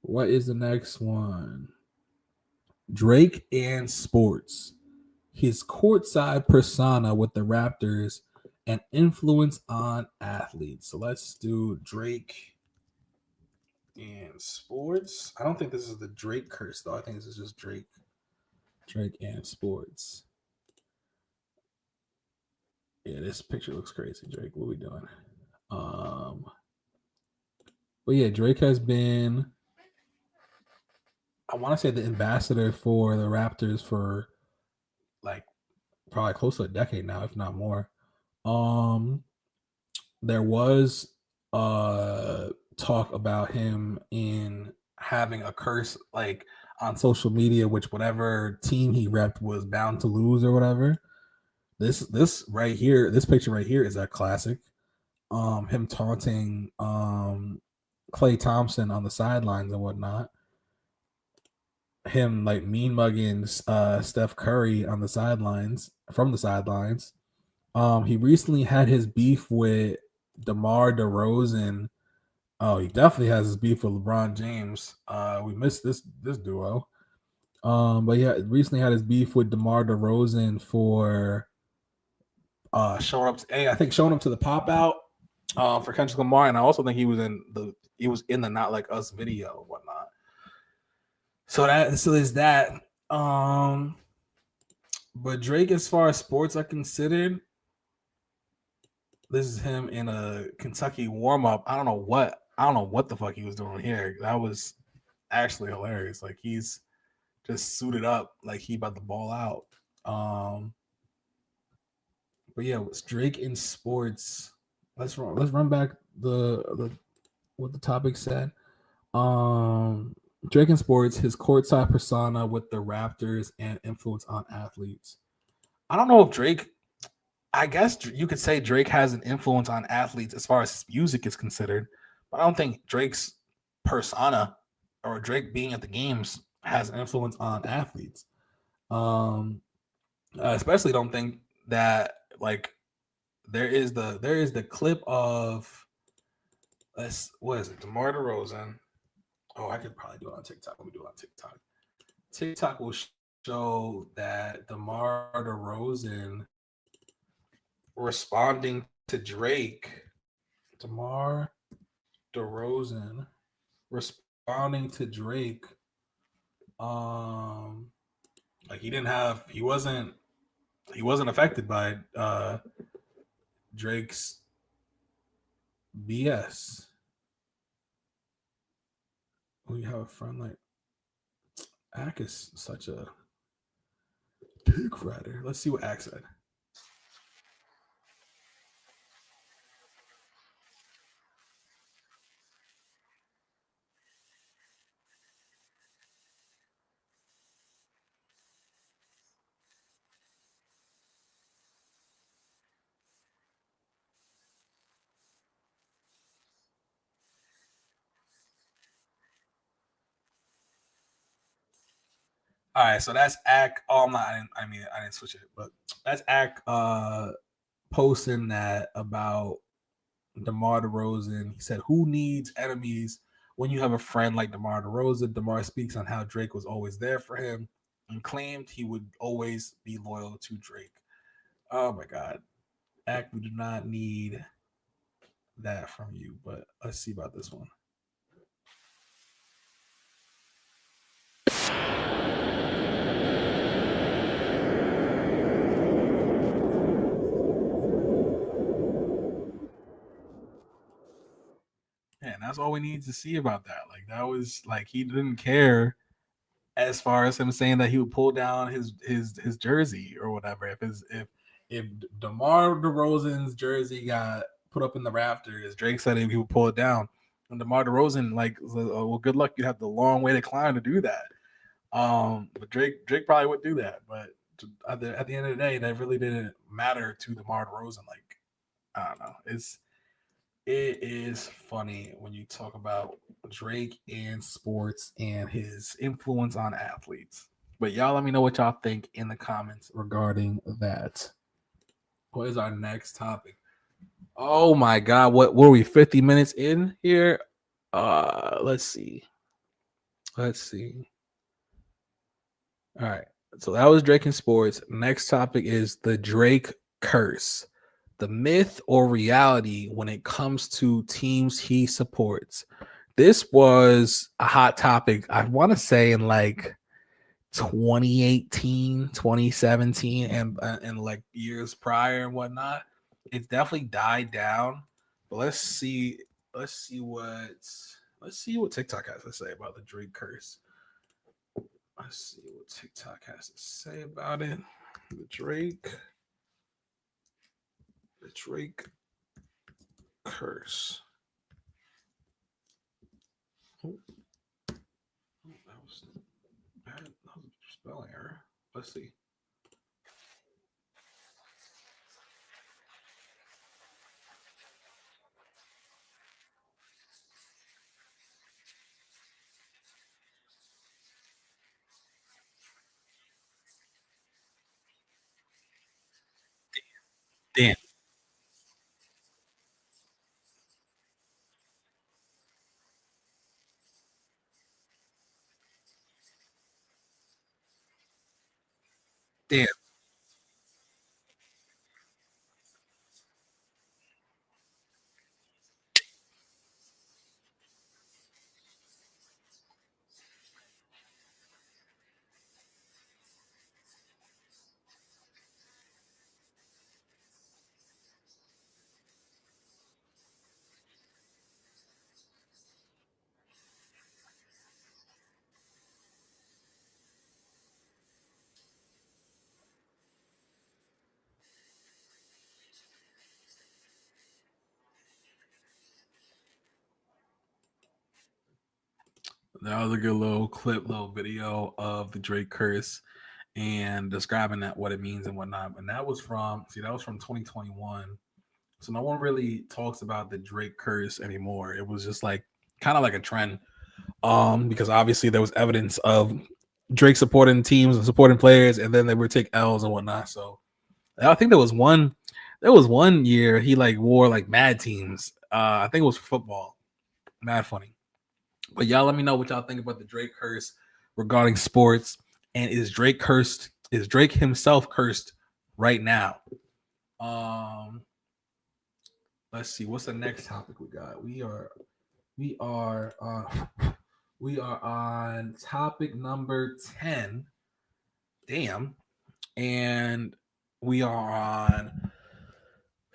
What is the next one? Drake and sports. His courtside persona with the Raptors and influence on athletes. So let's do Drake and sports. I don't think this is the Drake curse though. I think this is just Drake. Drake and sports. Yeah, this picture looks crazy, Drake. What are we doing? But yeah, Drake has been, I want to say, the ambassador for the Raptors for like probably close to a decade now, if not more. There was talk about him in having a curse like on social media, which whatever team he repped was bound to lose or whatever. This right here, this picture right here is a classic. Him taunting Klay Thompson on the sidelines and whatnot. Him like mean mugging Steph Curry on the sidelines from the sidelines. He recently had his beef with DeMar DeRozan. Oh, he definitely has his beef with LeBron James. We missed this duo. But yeah, recently had his beef with DeMar DeRozan for showing up to the pop out for Kendrick Lamar, and I also think he was in the Not Like Us video and whatnot. So there's that. But Drake, as far as sports are considered, this is him in a Kentucky warm up. I don't know what the fuck he was doing here. That was actually hilarious. Like he's just suited up, like he about to ball out. But yeah, it's Drake in sports. Let's run back the what the topic said. Drake in sports, his courtside persona with the Raptors and influence on athletes. I don't know if Drake, I guess you could say Drake has an influence on athletes as far as his music is considered, but I don't think Drake's persona or Drake being at the games has an influence on athletes. I especially don't think that like there is the clip of what is it, DeMar DeRozan. Oh, I could probably do it on TikTok. Let me do it on TikTok. TikTok will show that DeMar DeRozan responding to Drake. DeMar DeRozan responding to Drake. Like he wasn't affected by Drake's BS. We have a friend like Ack is such a dick rider. Let's see what Ack said. All right, so that's Ack. Oh, I'm not. I didn't switch it, but that's Ack posting that about DeMar DeRozan. He said, "Who needs enemies when you have a friend like DeMar DeRozan?" DeMar speaks on how Drake was always there for him and claimed he would always be loyal to Drake. Oh my God, Ack, we do not need that from you. But let's see about this one. That's all we need to see about that. Like that was like he didn't care as far as him saying that he would pull down his jersey or whatever. If DeMar DeRozan's jersey got put up in the rafters, Drake said he would pull it down. And DeMar DeRozan, like, well, good luck. You have the long way to climb to do that. But Drake probably would do that. But at the end of the day, that really didn't matter to DeMar DeRozan. Like, I don't know. It is funny when you talk about Drake and sports and his influence on athletes. But y'all let me know what y'all think in the comments regarding that. What is our next topic? Oh my god, what were we 50 minutes in here? Let's see. All right. So that was Drake and sports. Next topic is the Drake curse. The myth or reality when it comes to teams he supports. This was a hot topic, I want to say, in like 2018, 2017, and like years prior and whatnot. It's definitely died down. But let's see what TikTok has to say about the Drake curse. Let's see what TikTok has to say about it. The Drake curse. Oh, that was bad. That was a spelling error. Let's see. Damn. Damn. That was a good little clip, little video of the Drake curse and describing that what it means and whatnot. And that was from 2021. So no one really talks about the Drake curse anymore. It was just like kind of like a trend. Because obviously there was evidence of Drake supporting teams and supporting players, and then they would take L's and whatnot. So I think there was one year he like wore like mad teams. I think it was football. Mad funny. But y'all let me know what y'all think about the Drake curse regarding sports. And is Drake cursed? Is Drake himself cursed right now? Let's see. What's the next topic we got? We are on topic number 10. Damn. And we are on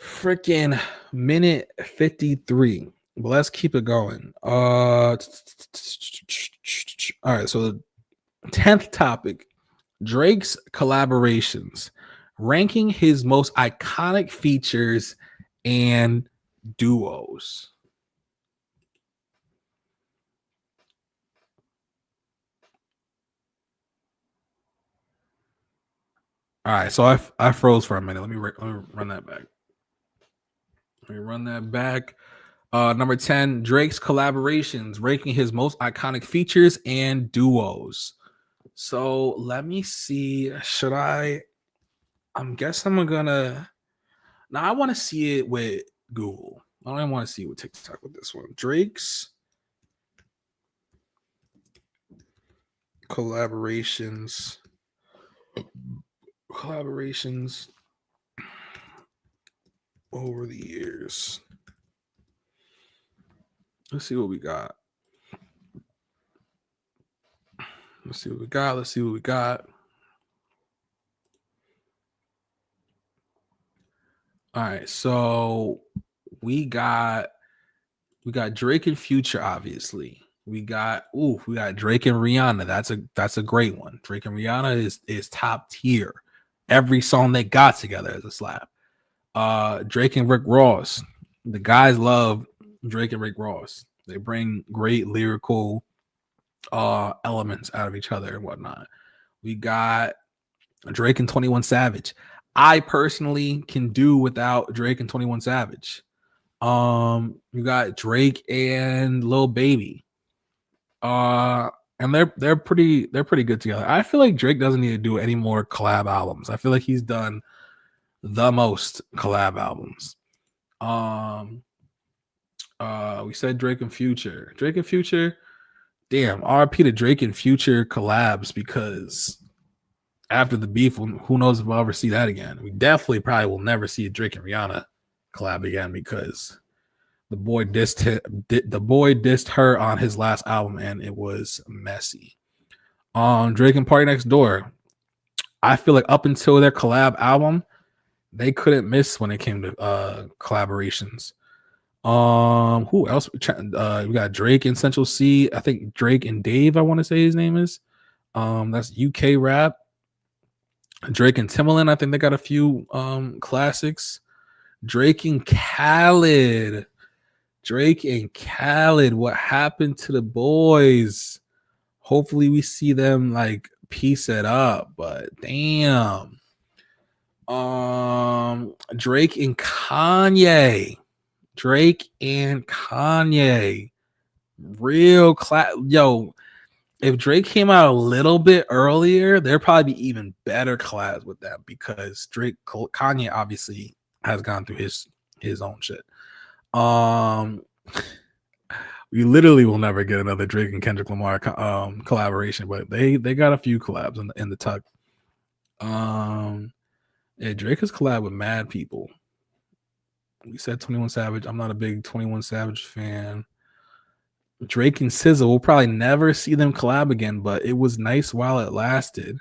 freaking minute 53. But let's keep it going. All right, so the 10th topic, Drake's collaborations, ranking his most iconic features and duos. All right, so I froze for a minute. Let me run that back. Number 10, Drake's collaborations, ranking his most iconic features and duos. So let me see. Should I? I'm guessing I'm gonna. Now I want to see it with Google. I don't even want to see it with TikTok with this one. Drake's collaborations over the years. Let's see what we got. Let's see what we got. All right, so we got We got Drake and Future, obviously. We got Drake and Rihanna. That's a great one. Drake and Rihanna is top tier. Every song they got together is a slap. Drake and Rick Ross. The guys love Drake and Rick Ross. They bring great lyrical elements out of each other and whatnot. We got Drake and 21 Savage. I personally can do without Drake and 21 Savage. You got Drake and Lil Baby. And they're pretty good together. I feel like Drake doesn't need to do any more collab albums. I feel like he's done the most collab albums. We said Drake and Future. Drake and Future. Damn, RP to Drake and Future collabs, because after the beef, who knows if we'll ever see that again. We definitely probably will never see a Drake and Rihanna collab again, because the boy dissed her on his last album and it was messy. Drake and Party Next Door. I feel like up until their collab album, they couldn't miss when it came to collaborations. Who else? We got Drake and Central C. I think Drake and Dave, I want to say his name is. That's UK rap. Drake and Timbaland, I think they got a few classics. Drake and Khaled. What happened to the boys? Hopefully we see them like piece it up, but damn. Drake and Kanye. Real class. Yo, if Drake came out a little bit earlier, there'd probably be even better collabs with that, because Kanye obviously has gone through his own shit. We literally will never get another Drake and Kendrick Lamar collaboration, but they got a few collabs in the tuck. Yeah, Drake has collabed with mad people. We said 21 Savage. I'm not a big 21 Savage fan. Drake and SZA, we'll probably never see them collab again, but it was nice while it lasted.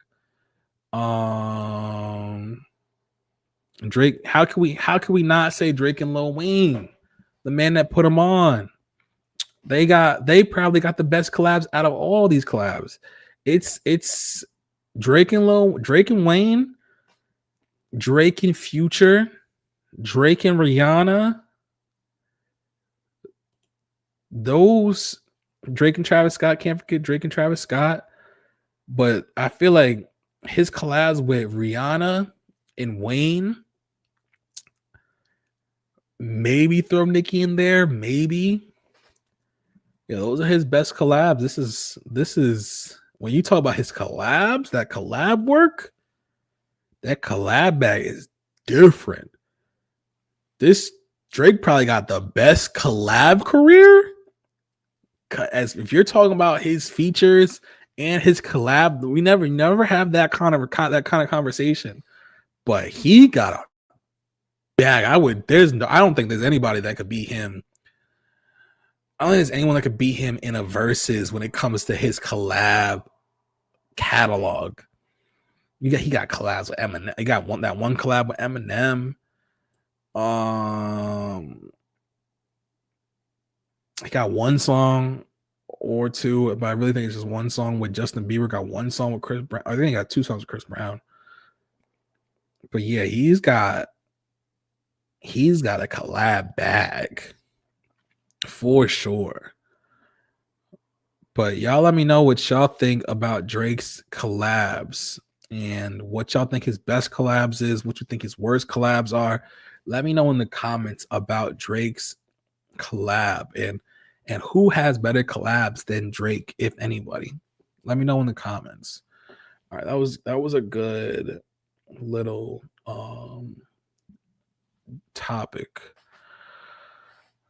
Drake, how can we not say Drake and Lil Wayne, the man that put them on? They probably got the best collabs out of all these collabs. It's Drake and Wayne, Drake and Future, Drake and Rihanna. Those Drake and Travis Scott, can't forget Drake and Travis Scott. But I feel like his collabs with Rihanna and Wayne, maybe throw Nicki in there, maybe. Yeah, those are his best collabs. This is when you talk about his collabs, that collab work, that collab bag is different. This Drake probably got the best collab career. As if you're talking about his features and his collab, we never have that kind of conversation. But he got a bag. I don't think there's anybody that could beat him. I don't think there's anyone that could beat him in a versus when it comes to his collab catalog. He got collabs with Eminem. He got that one collab with Eminem. He got one song or two, but I really think it's just one song with Justin Bieber. Got one song with Chris Brown. I think he got two songs with Chris Brown. But yeah, he's got a collab bag for sure. But y'all let me know what y'all think about Drake's collabs and what y'all think his best collabs is, what you think his worst collabs are. Let me know in the comments about Drake's collab and who has better collabs than Drake, if anybody. Let me know in the comments. All right, that was a good little topic.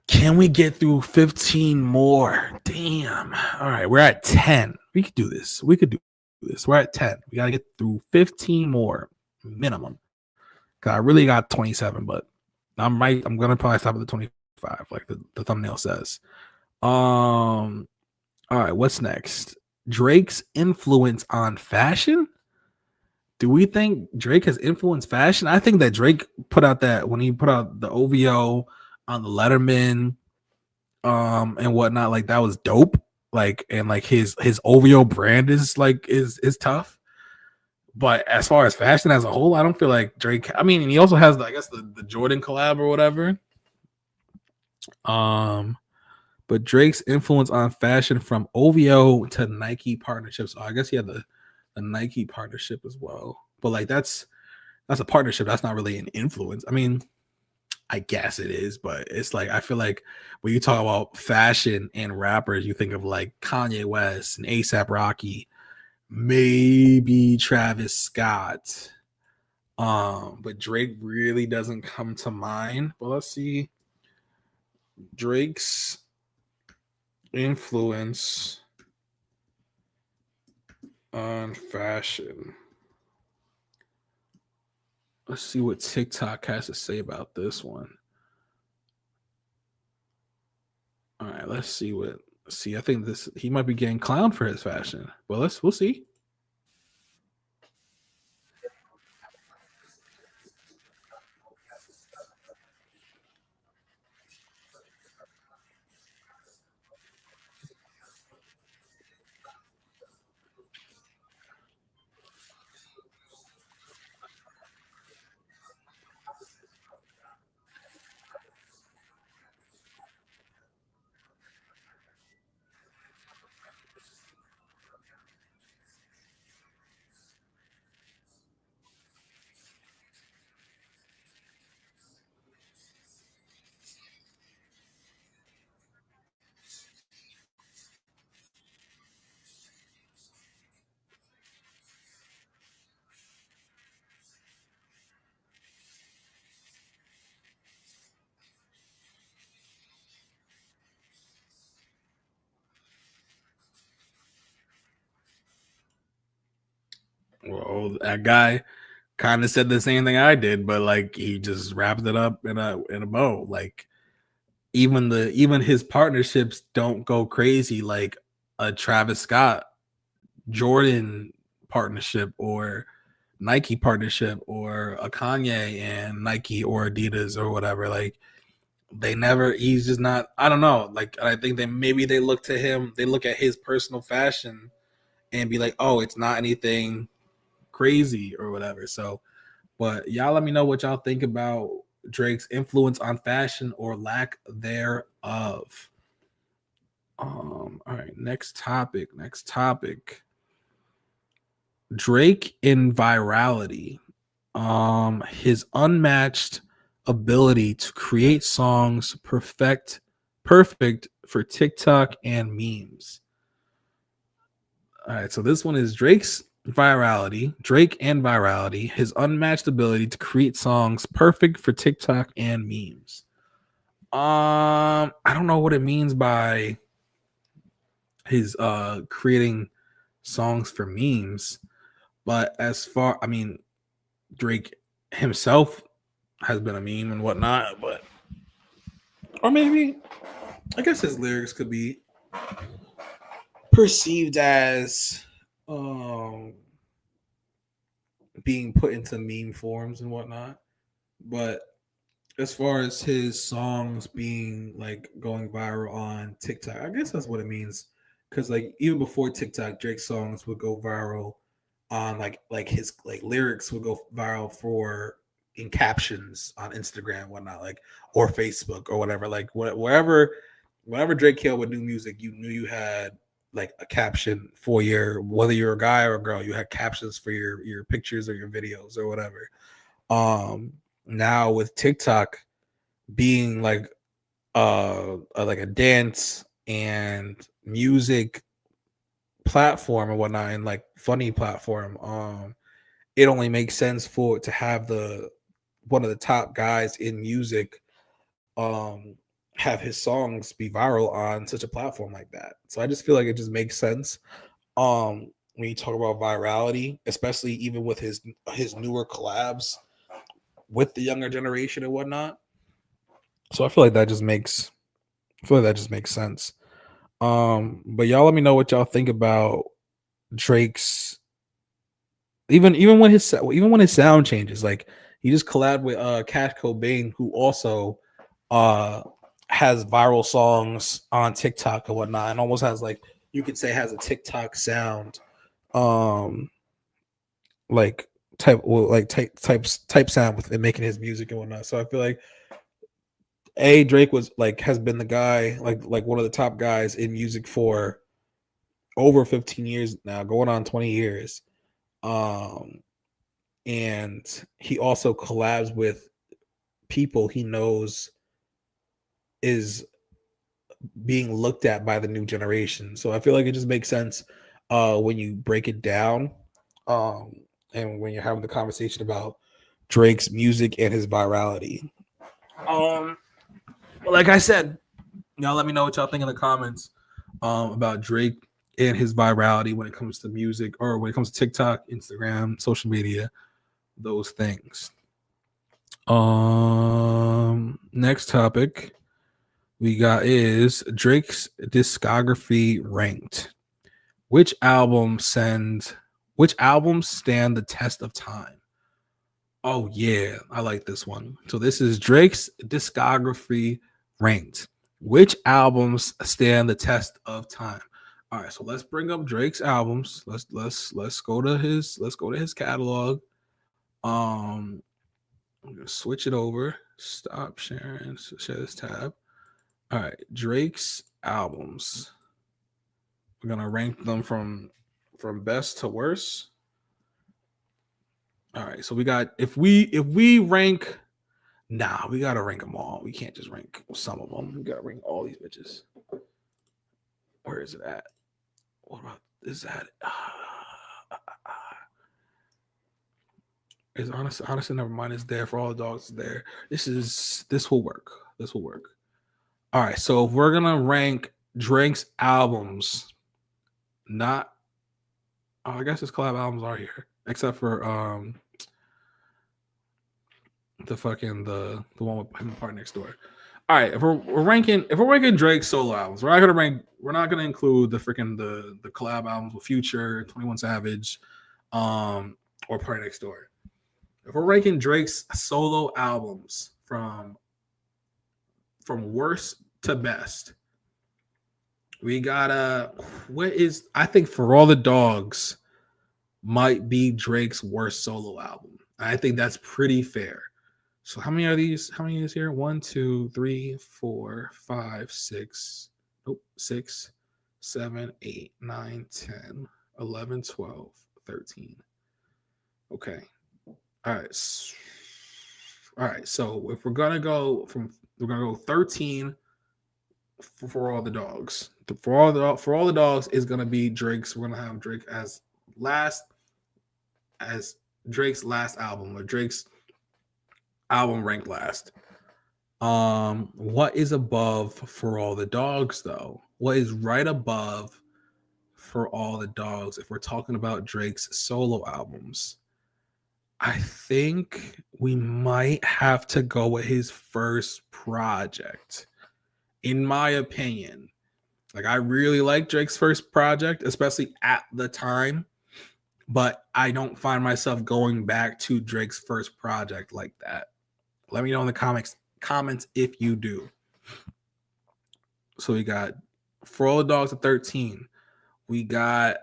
Can we get through 15 more? Damn. All right, we're at 10. We could do this. We're at 10. We got to get through 15 more minimum. Cause I really got 27, but I'm gonna probably stop at the 25, like the thumbnail says. All right, what's next? Drake's influence on fashion. Do we think Drake has influenced fashion? I think that Drake put out that when he put out the OVO on the Letterman, and whatnot. Like that was dope. Like and like his OVO brand is tough. But as far as fashion as a whole, I don't feel like Drake. I mean, and he also has I guess the Jordan collab or whatever. But Drake's influence on fashion from OVO to Nike partnerships. So I guess he had the Nike partnership as well. But like that's a partnership. That's not really an influence. I mean, I guess it is, but it's like I feel like when you talk about fashion and rappers, you think of like Kanye West and ASAP Rocky, maybe Travis Scott. But Drake really doesn't come to mind. But let's see. Drake's influence on fashion. Let's see what TikTok has to say about this one. All right, let's see what. See, I think he might be getting clowned for his fashion. Well, we'll see. Well, that guy kind of said the same thing I did, but like he just wrapped it up in a bow. Like even his partnerships don't go crazy like a Travis Scott Jordan partnership or Nike partnership or a Kanye and Nike or Adidas or whatever. Like they never. He's just not. I don't know. Like I think that maybe they look to him. They look at his personal fashion and be like, oh, it's not anything crazy or whatever. So, but y'all let me know what y'all think about Drake's influence on fashion or lack thereof. All right, next topic. Drake in virality. His unmatched ability to create songs perfect for TikTok and memes. All right, so this one is Drake and virality, his unmatched ability to create songs perfect for TikTok and memes. I don't know what it means by his creating songs for memes, but Drake himself has been a meme and whatnot, but or maybe I guess his lyrics could be perceived as being put into meme forms and whatnot. But as far as his songs being like going viral on TikTok, I guess that's what it means. Because like even before TikTok, Drake's songs would go viral on like his like lyrics would go viral for in captions on Instagram, whatnot, like or Facebook or whatever. Like wherever Drake came with new music, you knew you had like a caption for your whether you're a guy or a girl, you had captions for your pictures or your videos or whatever. Now with TikTok being like a dance and music platform and whatnot and like funny platform, it only makes sense for it to have the one of the top guys in music have his songs be viral on such a platform like that. So I just feel like it just makes sense. When you talk about virality, especially even with his newer collabs with the younger generation and whatnot. So I feel like that just makes sense. But y'all let me know what y'all think about Drake's even when his sound changes. Like he just collabed with Cash Cobain, who also has viral songs on TikTok and whatnot, and almost has like you could say has a TikTok sound, like type sound with it making his music and whatnot. So I feel like Drake was like has been the guy like one of the top guys in music for over 15 years now, going on 20 years. And he also collabs with people he knows is being looked at by the new generation. So I feel like it just makes sense when you break it down, and when you're having the conversation about Drake's music and his virality. Like I said, y'all let me know what y'all think in the comments about Drake and his virality when it comes to music, or when it comes to TikTok, Instagram, social media, those things. Next topic we got is Drake's discography ranked. Which albums stand the test of time? Oh yeah, I like this one. So this is Drake's discography ranked. Which albums stand the test of time? All right, so let's bring up Drake's albums. Let's go to his catalog. I'm gonna switch it over. Stop sharing. Share this tab. All right, Drake's albums. We're gonna rank them from best to worst. All right, so we got if we rank, we gotta rank them all. We can't just rank some of them. We gotta rank all these bitches. Where is it at? What about is that? Is honestly never mind. It's there for all the dogs. It's there. This will work. This will work. All right, so if we're gonna rank Drake's albums, not I guess his collab albums are here, except for the one with him Part Next Door. All right, if we're ranking Drake's solo albums, we're not gonna include the collab albums with Future, 21 Savage, or Part Next Door. If we're ranking Drake's solo albums from worst to best, we gotta I think For All the Dogs might be Drake's worst solo album. I think that's pretty fair. So how many are these? How many is here? 1, 2, 3, 4, 5, 6. Nope, 6, 7, 8, 9, 10, 11, 12, 13. Okay. All right. All right. So if we're gonna go 13 for All the Dogs. For all the dogs is gonna be Drake's. We're gonna have Drake as Drake's last album, or Drake's album ranked last. What is above For All the Dogs though? What is right above For All the Dogs if we're talking about Drake's solo albums? I think we might have to go with his first project. In my opinion, like I really like Drake's first project, especially at the time, but I don't find myself going back to Drake's first project like that. Let me know in the comments if you do. So we got For All the Dogs at 13. We got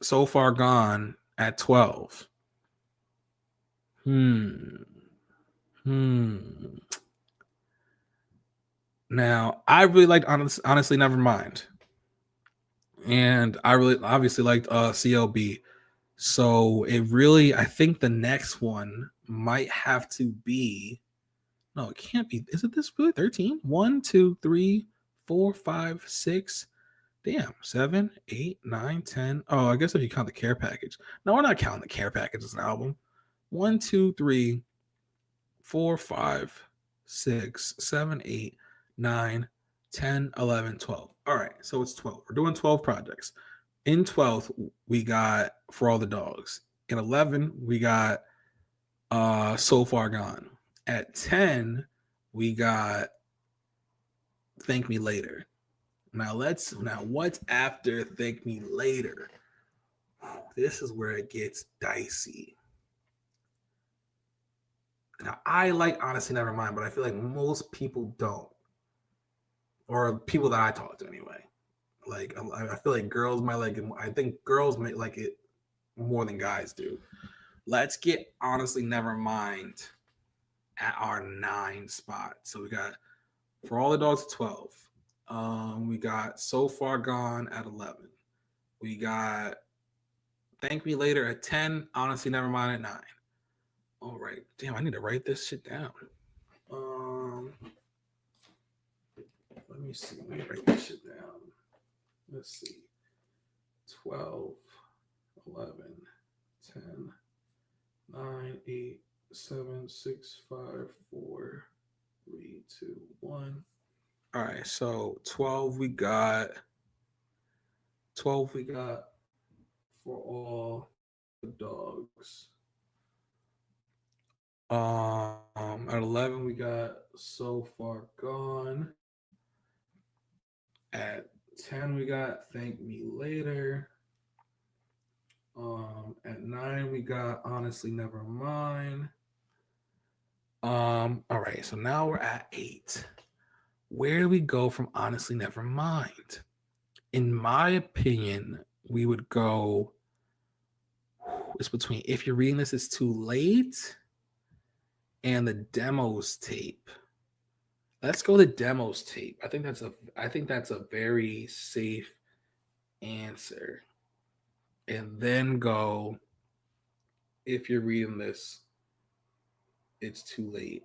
So Far Gone at 12. Now, I really liked honestly Nevermind. And I really obviously liked CLB. So I think the next one might have to be, no, it can't be. Is it this really 13? 1, 2, 3, 4, 5, 6, 7, 8, 9, 10. Oh, I guess if you count the care package. No, we're not counting the care package as an album. 1, 2, 3, 4, 5, 6, 7, 8, 9, 10, 11, 12. All right, so it's 12. We're doing 12 projects. In 12th, we got For All the Dogs. In 11, we got So Far Gone. At 10, we got Thank Me Later. Now what's after Thank Me Later? This is where it gets dicey. Now, I like Honestly Nevermind, but I feel like most people don't, or people that I talk to anyway. Like I feel like girls might like it. I think girls might like it more than guys do. Let's get Honestly Nevermind at our 9 spot. So we got For All the Dogs at 12. We got So Far Gone at 11. We got Thank Me Later at 10. Honestly Nevermind at 9. All right. Damn, I need to write this shit down. Let me see. Let me write this shit down. Let's see. 12, 11, 10, 9, 8, 7, 6, 5, 4, 3, 2, 1. All right. So 12 we got For All the Dogs. At 11 we got So Far Gone. At 10 we got Thank Me Later. At 9 we got Honestly Nevermind. All right, so now we're at 8. Where do we go from Honestly Nevermind? In my opinion, we would go. It's between If You're Reading This It's Too Late and the Demos tape. Let's go the Demos tape. I think that's a very safe answer. And then go If You're Reading This It's Too Late.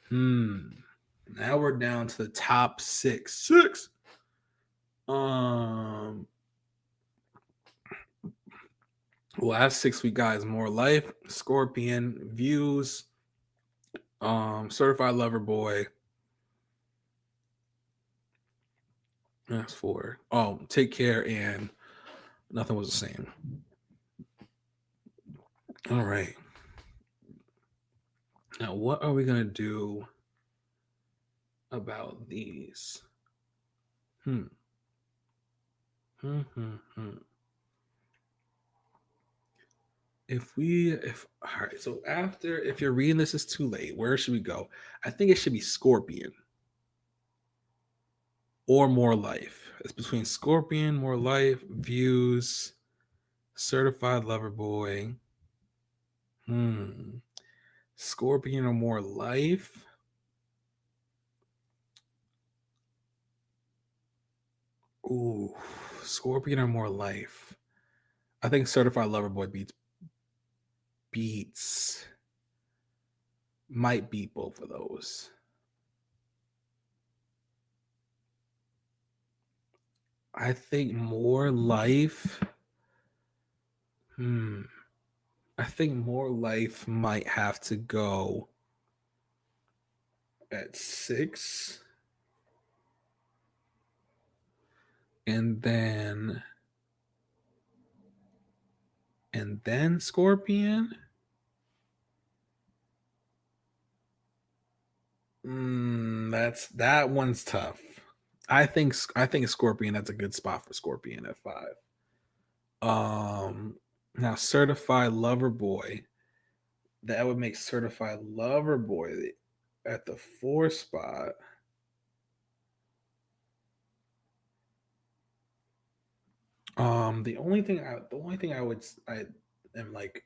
Now we're down to the top 6. Last 6 we got is More Life, Scorpion, Views, Certified Lover Boy. That's 4. Oh, Take Care and Nothing Was the Same. All right. Now, what are we going to do about these? All right, so after If You're Reading This Is Too Late, where should we go? I think it should be Scorpion or More Life. It's between Scorpion, More Life, Views, Certified Lover Boy. Scorpion or More Life. Ooh, Scorpion or More Life. I think Certified Lover Boy might beat both of those. I think More Life. I think More Life might have to go at 6. And then Scorpion. That one's tough. I think Scorpion, that's a good spot for Scorpion at 5. Now Certified Lover Boy, that would make Certified Lover Boy at the 4 spot. The only thing I am like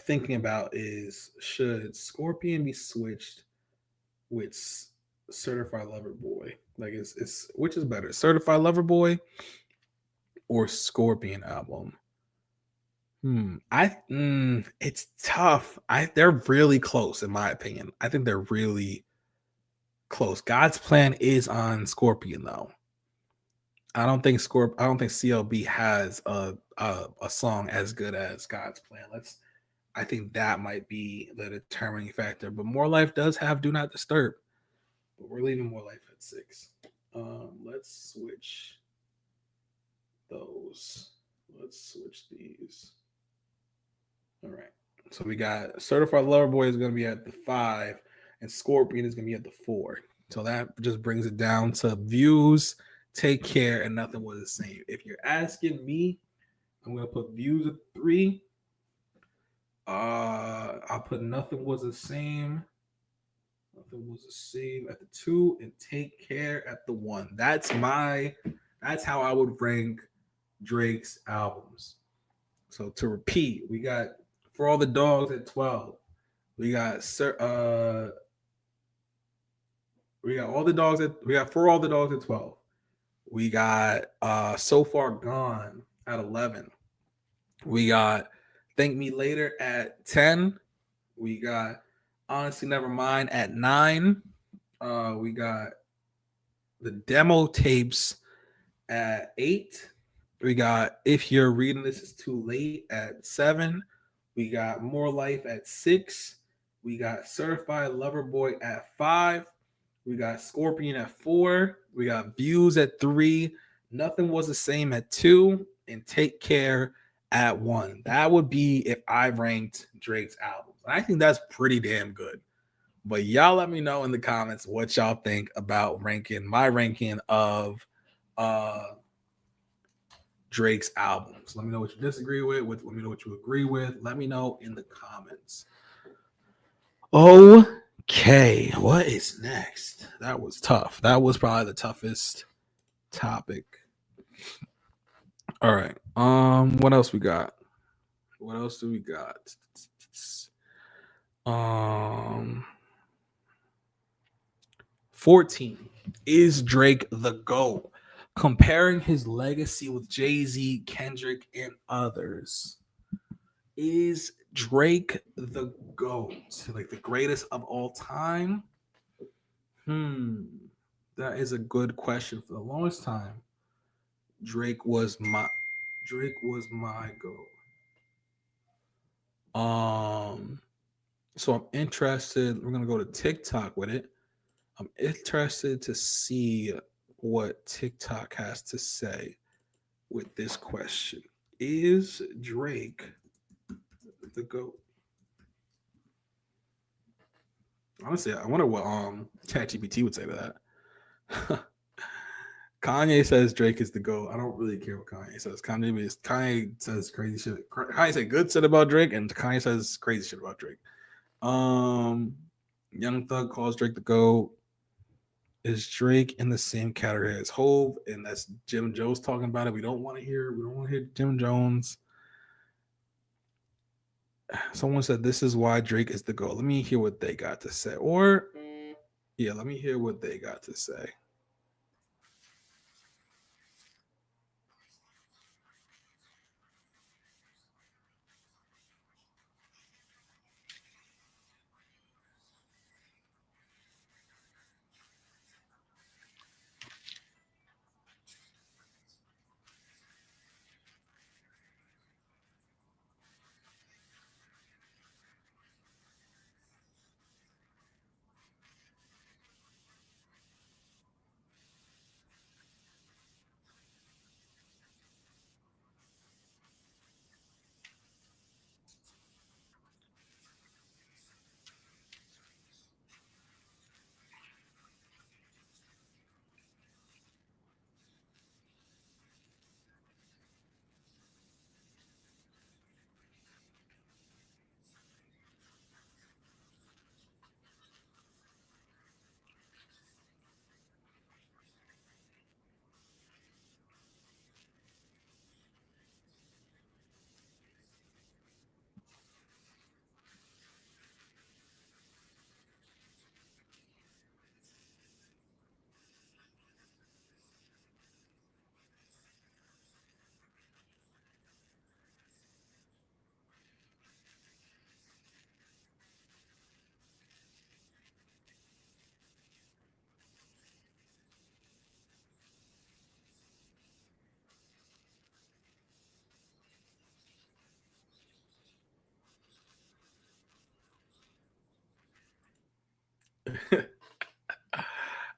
thinking about is, should Scorpion be switched with Certified Lover Boy? Like, is which is better, Certified Lover Boy or Scorpion album? It's tough. They're really close in my opinion. I think they're really close. God's Plan is on Scorpion though. I don't think CLB has a song as good as God's Plan. I think that might be the determining factor. But More Life does have Do Not Disturb. But we're leaving More Life at 6. Let's switch those. Let's switch these. All right. So we got Certified Lover Boy is going to be at the 5, and Scorpion is going to be at the 4. So that just brings it down to Views, Take Care, and Nothing Was the Same. If you're asking me, I'm going to put Views at 3. I'll put Nothing Was the Same. Nothing Was the Same at the 2 and Take Care at the 1. That's how I would rank Drake's albums. So to repeat, we got For All the Dogs at 12. We got we got For All the Dogs at 12. We got So Far Gone at 11. We got Thank Me Later at 10. We got Honestly Nevermind at 9. We got the demo tapes at 8. We got If You're Reading This Is Too Late at 7. We got More Life at 6. We got Certified Lover Boy at 5. We got Scorpion at 4. We got Views at 3. Nothing Was the Same at 2. And Take Care at 1. That would be if I ranked Drake's albums. I think that's pretty damn good. But y'all let me know in the comments what y'all think about my ranking of Drake's albums. Let me know what you disagree with. Let me know what you agree with. Let me know in the comments. Okay, what is next? That was tough. That was probably the toughest topic. All right. What else we got? What else do we got? 14. Is Drake the GOAT? Comparing his legacy with Jay-Z, Kendrick, and others. Is Drake the GOAT? Like the greatest of all time? That is a good question. For the longest time, Drake was my GOAT. So I'm interested. We're gonna go to TikTok with it. I'm interested to see what TikTok has to say with this question. Is Drake the GOAT? Honestly, I wonder what ChatGPT would say to that. Kanye says Drake is the GOAT. I don't really care what Kanye says. Kanye says crazy shit. Kanye said good shit about Drake, and Kanye says crazy shit about Drake. Young Thug calls Drake the GOAT. Is Drake in the same category as Hove? And that's Jim Jones talking about it. We don't want to hear Jim Jones. Someone said this is why Drake is the GOAT. Let me hear what they got to say. Let me hear what they got to say.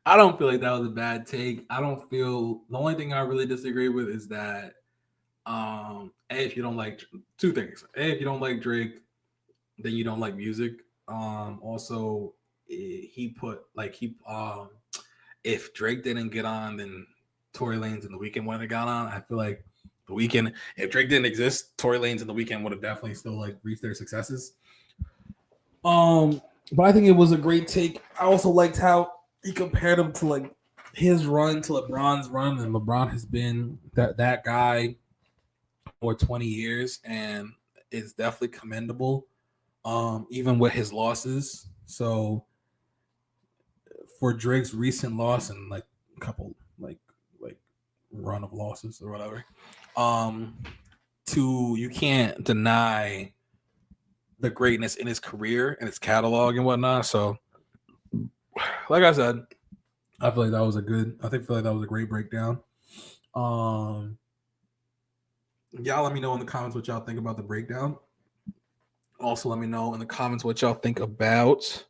I don't feel like that was a bad take. I don't feel the only thing I really disagree with is that if you don't like two things. If you don't like Drake, then you don't like music. Also he put like if Drake didn't get on, then Tory Lanez and The Weeknd wouldn't have got on. I feel like The Weeknd, if Drake didn't exist, Tory Lanez and The Weeknd would have definitely still like reached their successes. But I think it was a great take. I also liked how he compared him to like his run to LeBron's run, and LeBron has been that guy for 20 years, and it's definitely commendable. Even with his losses. So for Drake's recent loss and like a couple like run of losses or whatever, you can't deny the greatness in his career and his catalog and whatnot. So like I said, I feel like that was a great breakdown. Y'all let me know in the comments what y'all think about the breakdown. Also, let me know in the comments what y'all think about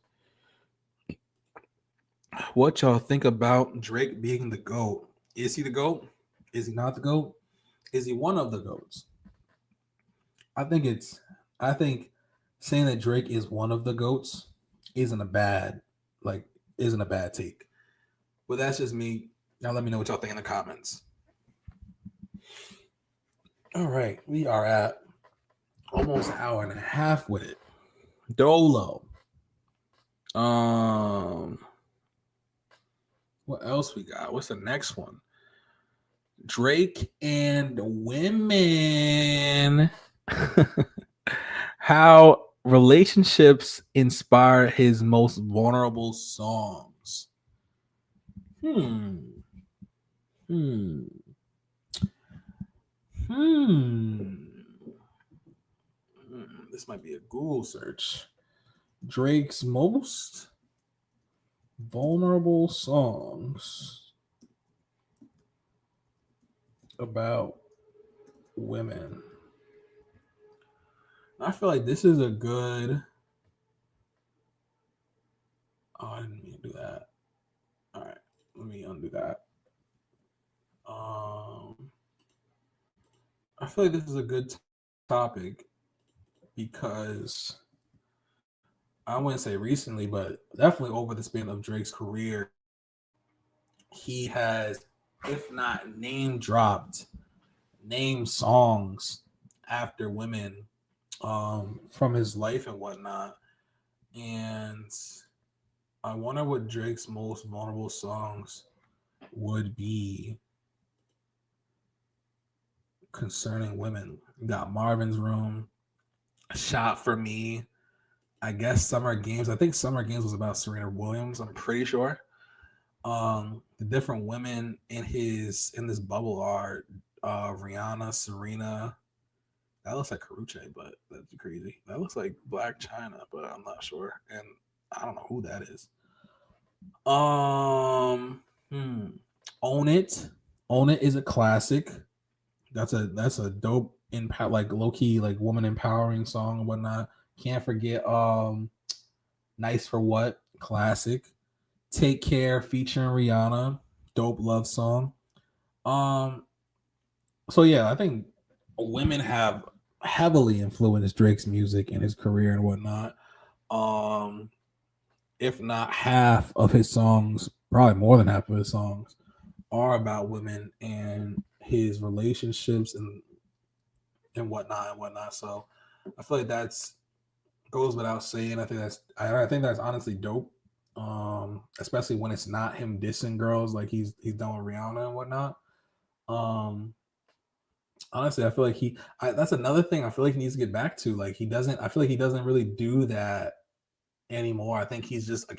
Drake being the GOAT. Is he the GOAT? Is he not the GOAT? Is he one of the GOATs? I think saying that Drake is one of the GOATs isn't a bad take. But that's just me. Now let me know what y'all think in the comments. All right, we are at almost an hour and a half with it. Dolo. What else we got? What's the next one? Drake and women. How relationships inspire his most vulnerable songs. This might be a Google search. Drake's most vulnerable songs about women. I feel like this is a good. Oh, I didn't mean to do that. All right, let me undo that. I feel like this is a good topic because I wouldn't say recently, but definitely over the span of Drake's career, he has, if not named songs after women from his life and whatnot. And I wonder what Drake's most vulnerable songs would be concerning women. You got Marvin's Room, Shot for Me, I guess Summer Games. I think Summer Games was about Serena Williams, I'm pretty sure. The different women in this bubble are Rihanna, Serena. That looks like Karuche, but that's crazy. That looks like Black China, but I'm not sure. And I don't know who that is. Own It. Own It is a classic. That's a dope like low key like woman empowering song and whatnot. Can't forget Nice for What, classic. Take Care featuring Rihanna, dope love song. So yeah, I think women have heavily influenced Drake's music and his career and whatnot. If not half of his songs, probably more than half of his songs, are about women and his relationships and whatnot. So I feel like that's goes without saying. I think that's honestly dope. Especially when it's not him dissing girls like he's done with Rihanna and whatnot. Honestly, I feel like that's another thing I feel like he needs to get back to. Like I feel like he doesn't really do that anymore. I think he's just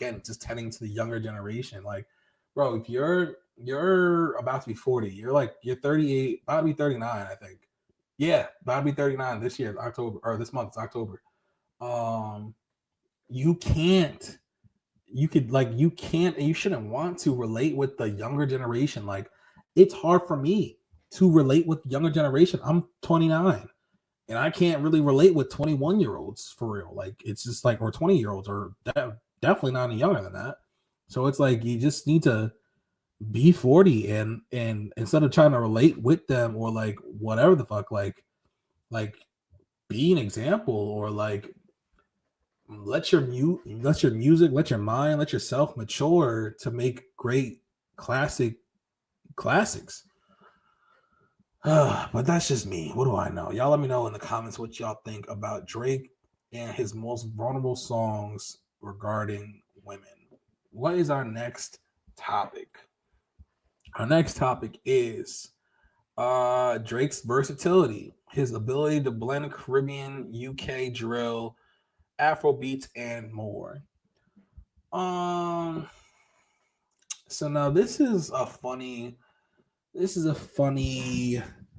tending to the younger generation. Like, bro, if you're about to be 40, you're 38, about to be 39, I think. Yeah, about to be 39 this year, October, or this month, it's October. You can't and you shouldn't want to relate with the younger generation. Like, it's hard for me to relate with the younger generation. I'm 29 and I can't really relate with 21-year-olds for real. Like, it's just like, or 20-year-olds, or definitely not any younger than that. So it's like, you just need to be 40 and instead of trying to relate with them or like whatever the fuck, like be an example, or like let your music, let your mind, let yourself mature to make great classics. But that's just me. What do I know? Y'all let me know in the comments what y'all think about Drake and his most vulnerable songs regarding women. What is our next topic? Our next topic is Drake's versatility, his ability to blend Caribbean, UK drill, Afro beats, and more. Um so now this is a funny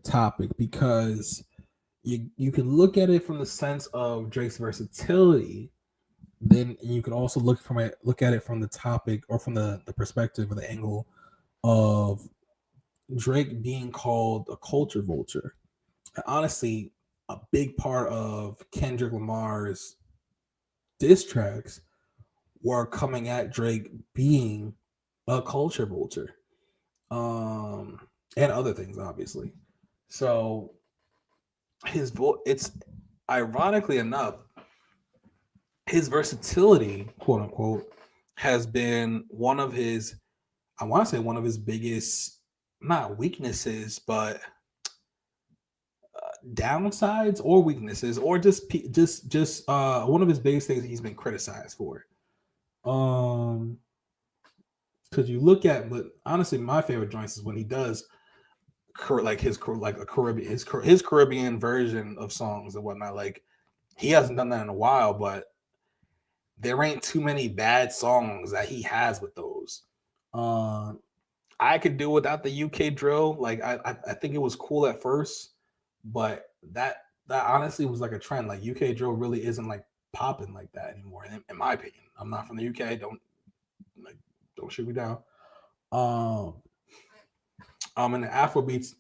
topic because you can look at it from the sense of Drake's versatility. Then you can also look at it from the topic or from the perspective or the angle of Drake being called a culture vulture. And honestly, a big part of Kendrick Lamar's diss tracks were coming at Drake being a culture vulture, um, and other things, obviously. So it's ironically enough, his versatility, quote unquote, has been one of his, I want to say one of his biggest, not weaknesses, but downsides or weaknesses, or just one of his biggest things he's been criticized for. Um, because you look at, but honestly, my favorite joints is when he does like a Caribbean his Caribbean version of songs and whatnot. Like he hasn't done that in a while, but there ain't too many bad songs that he has with those. Um, I could do without the UK drill. Like I think it was cool at first, but that honestly was like a trend. Like UK drill really isn't like popping like that anymore. In my opinion, I'm not from the UK. Don't shoot me down. Um, and the Afro beats.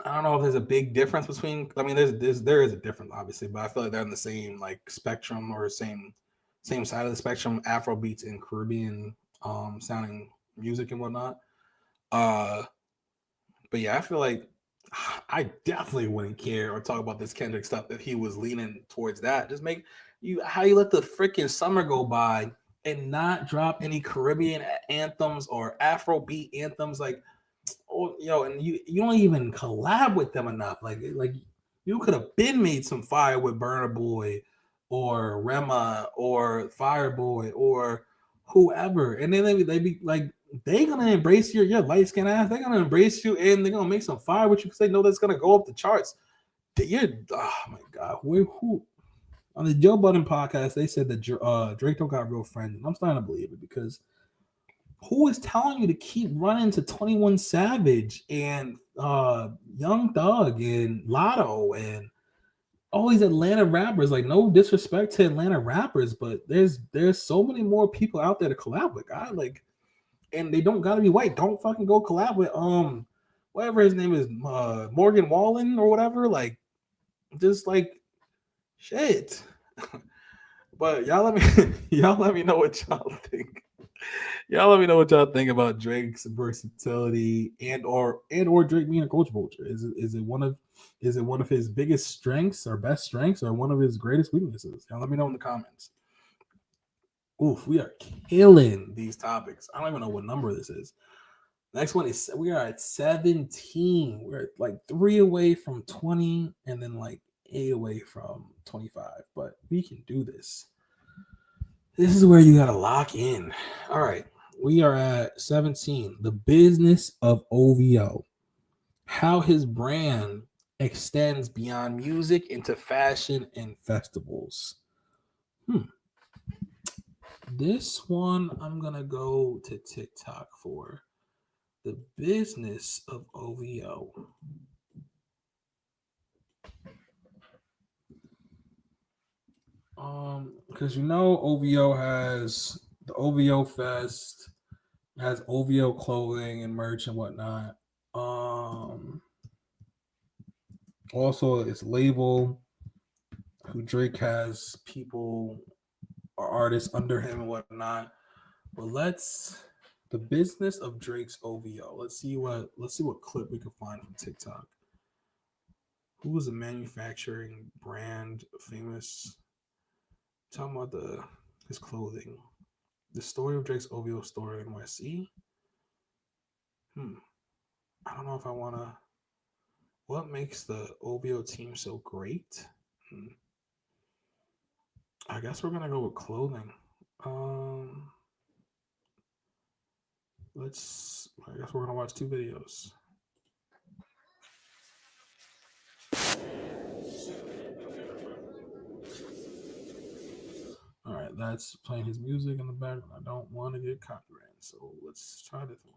I don't know if there's a big difference between. I mean, there is a difference, obviously, but I feel like they're in the same like spectrum or same side of the spectrum. Afro beats and Caribbean sounding music and whatnot. Uh, but yeah, I feel like I definitely wouldn't care or talk about this Kendrick stuff if he was leaning towards that. Just make you how you let the freaking summer go by and not drop any Caribbean anthems or Afrobeat anthems. Like, oh, and you don't even collab with them enough. Like you could have been made some fire with Burna Boy or Rema or Fireboy or whoever, and then they be like they gonna embrace your light skin ass. They're gonna embrace you and they're gonna make some fire with you because they know that's gonna go up the charts. Oh my god, who on the Joe Budden podcast they said that Drake don't got real friends, and I'm starting to believe it because who is telling you to keep running to 21 Savage and Young Thug and Lotto and all these Atlanta rappers? Like, no disrespect to Atlanta rappers, but there's so many more people out there to collab with. God, like, and they don't gotta be white. Don't fucking go collab with whatever his name is, Morgan Wallen or whatever. Like, just like shit. But y'all let me know what y'all think. Y'all let me know what y'all think about Drake's versatility and or Drake being a culture vulture. Is it one of his biggest strengths or best strengths or one of his greatest weaknesses? Y'all let me know in the comments. Oof, we are killing these topics. I don't even know what number this is. Next one is we are at 17. We're like 3 away from 20 and then like 8 away from 25. But we can do this. This is where you gotta lock in. All right. We are at 17. The business of OVO. How his brand extends beyond music into fashion and festivals. This one I'm gonna go to TikTok for. The business of OVO. Because OVO has the OVO Fest, has OVO clothing and merch and whatnot. Also its label, who Drake has people or artists under him and whatnot. But the business of Drake's OVO. Let's see what clip we can find from TikTok. Who was a manufacturing brand famous? Talking about his clothing. The story of Drake's OVO store in NYC. I don't know if I want to. What makes the OVO team so great? I guess we're gonna go with clothing. I guess we're gonna watch 2 videos. All right, that's playing his music in the background. I don't want to get copyrighted, so let's try this one.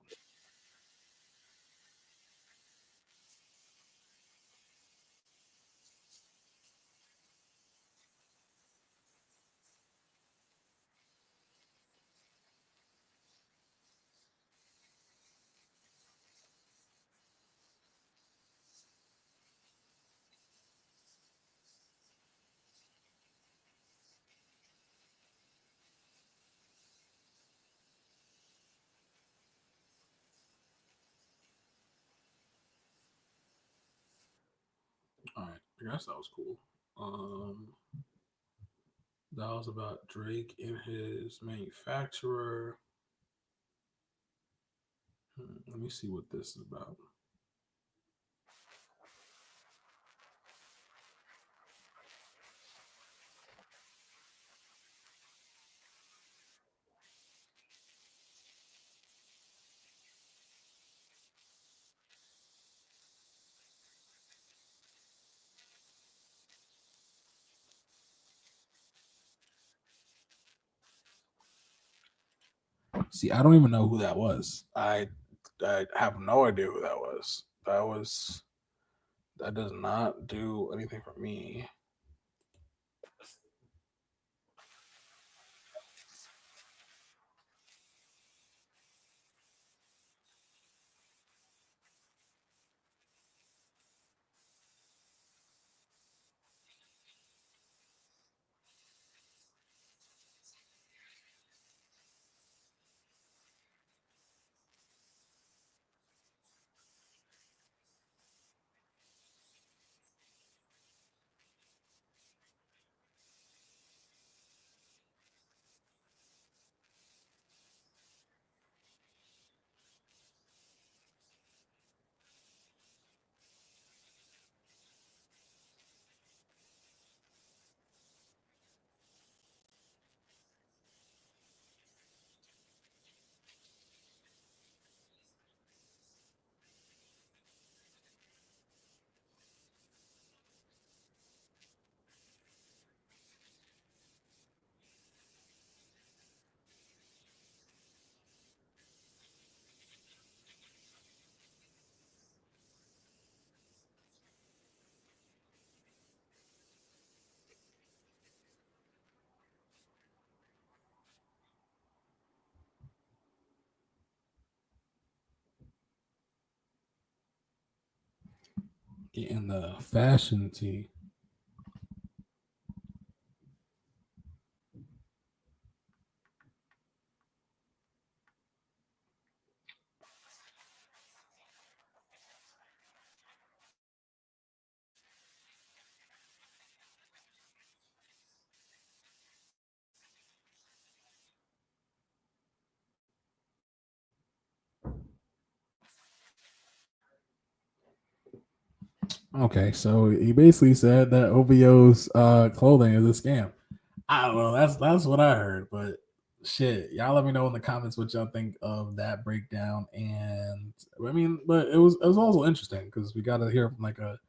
All right, I guess that was cool. That was about Drake and his manufacturer. Let me see what this is about. See, I don't even know who that was. I have no idea who that was. That does not do anything for me. Getting the fashion tee. Okay, so he basically said that OVO's clothing is a scam. I don't know. That's what I heard, but shit, y'all let me know in the comments what y'all think of that breakdown. And I mean, but it was also interesting because we got to hear from like a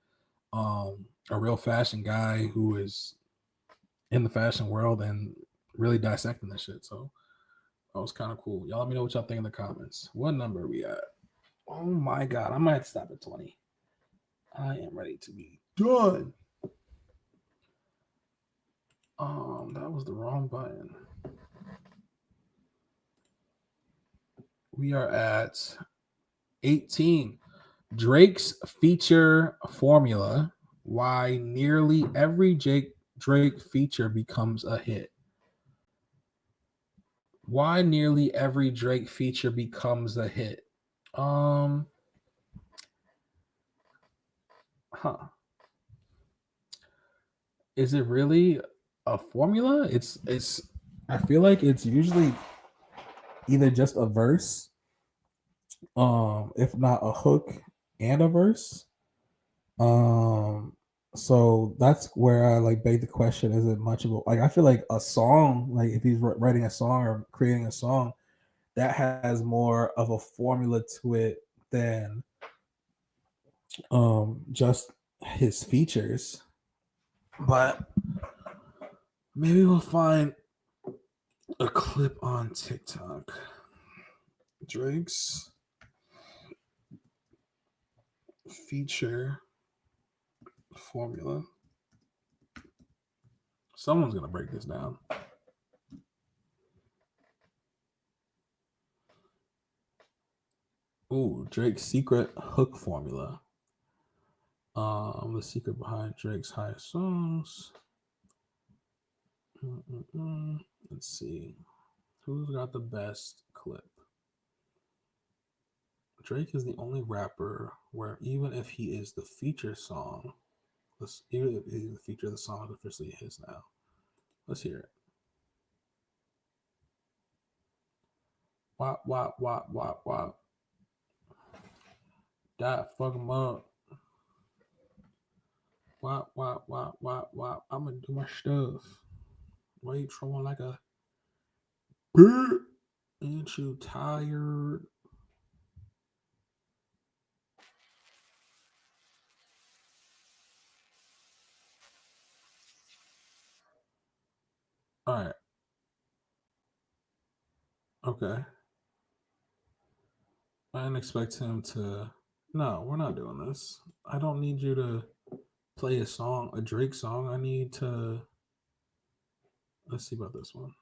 real fashion guy who is in the fashion world and really dissecting this shit. So that was kind of cool. Y'all let me know what y'all think in the comments. What number are we at? Oh my god, I might stop at 20. I am ready to be done. That was the wrong button. We are at 18. Drake's feature formula. Why nearly every Drake feature becomes a hit. Why nearly every Drake feature becomes a hit. Is it really a formula? It's I feel like it's usually either just a verse, if not a hook and a verse. So that's where I like beg the question: is it much of a like? I feel like a song, like if he's writing a song or creating a song, that has more of a formula to it than just his features. But maybe we'll find a clip on TikTok. Drake's feature formula. Someone's gonna break this down. Ooh, Drake's secret hook formula. The secret behind Drake's highest songs. Let's see. Who's got the best clip? Drake is the only rapper where even if he is the feature song, even if he's the feature of the song is officially his now. Let's hear it. Wop, wop, wop, wop, wop. That fuck him up. Wop, wop, wop, wop, wop. I'm gonna do my stuff. Why you trolling like a bird? Ain't you tired? All right. Okay. I didn't expect him to. No, we're not doing this. I don't need you to play a song, a Drake song. I need to. Let's see about this one.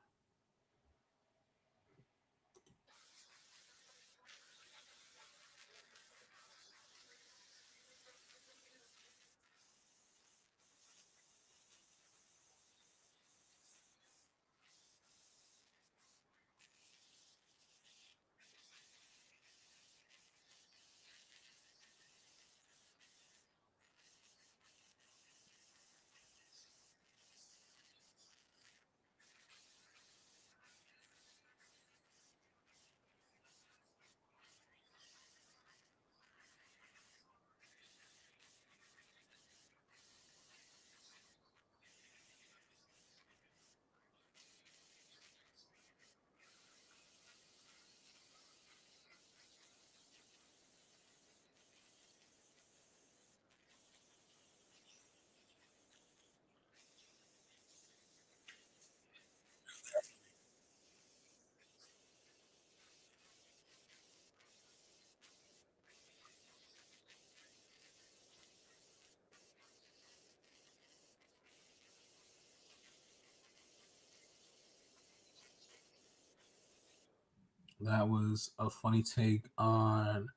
That was a funny take on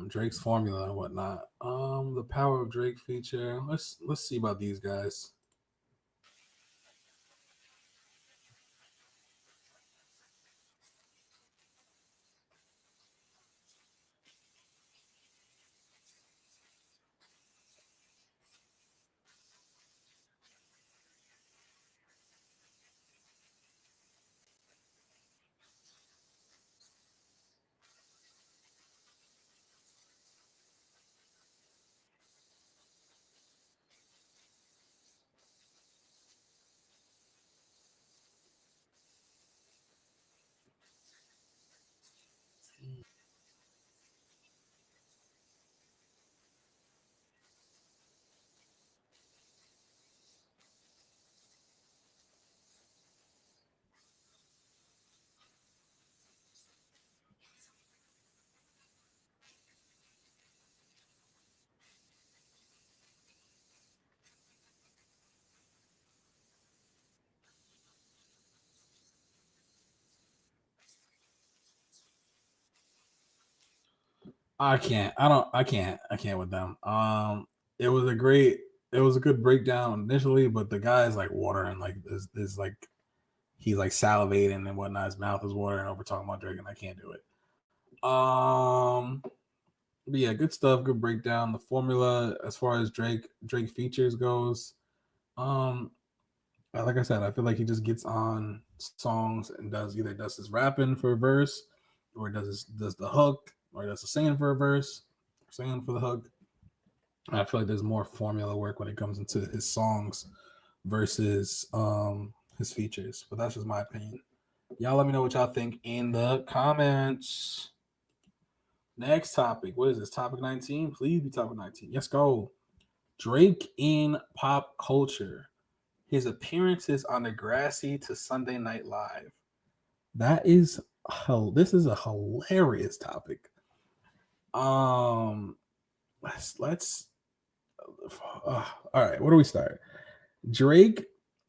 Drake's formula and whatnot. The power of Drake feature. Let's see about these guys. I can't. I don't. I can't. I can't with them. It was a great. It was a good breakdown initially, but the guy is like watering. Like is like he's like salivating and whatnot. His mouth is watering over talking about Drake, and I can't do it. But yeah, good stuff. Good breakdown. The formula as far as Drake features goes. Um, like I said, I feel like he just gets on songs and does his rapping for a verse, or does the hook, or does the singing for a verse, singing for the hook. I feel like there's more formula work when it comes into his songs versus his features. But that's just my opinion. Y'all let me know what y'all think in the comments. Next topic. What is this? Topic 19? Please be topic 19. Let's go. Drake in pop culture. His appearances on Degrassi to Sunday Night Live. This is a hilarious topic. Let's all right, where do we start? Drake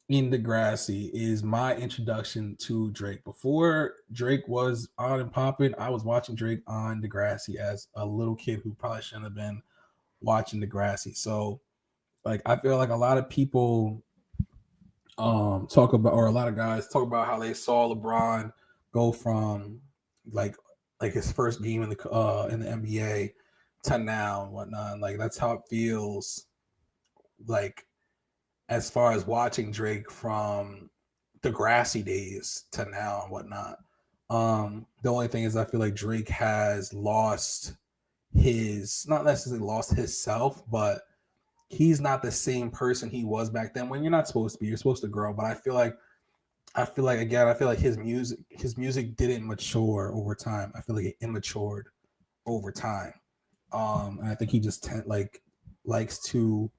in Degrassi is my introduction to Drake. Before Drake was on and popping, I was watching Drake on Degrassi as a little kid who probably shouldn't have been watching Degrassi. So, like, I feel like a lot of people talk about, or a lot of guys talk about how they saw LeBron go from like his first game in the NBA to now and whatnot. Like, that's how it feels. Like, as far as watching Drake from the Grassy days to now and whatnot. The only thing is I feel like Drake has lost not necessarily lost himself, but he's not the same person he was back then. When you're not supposed to be, you're supposed to grow. But I feel like his music didn't mature over time. I feel like it immatured over time. And I think he just likes to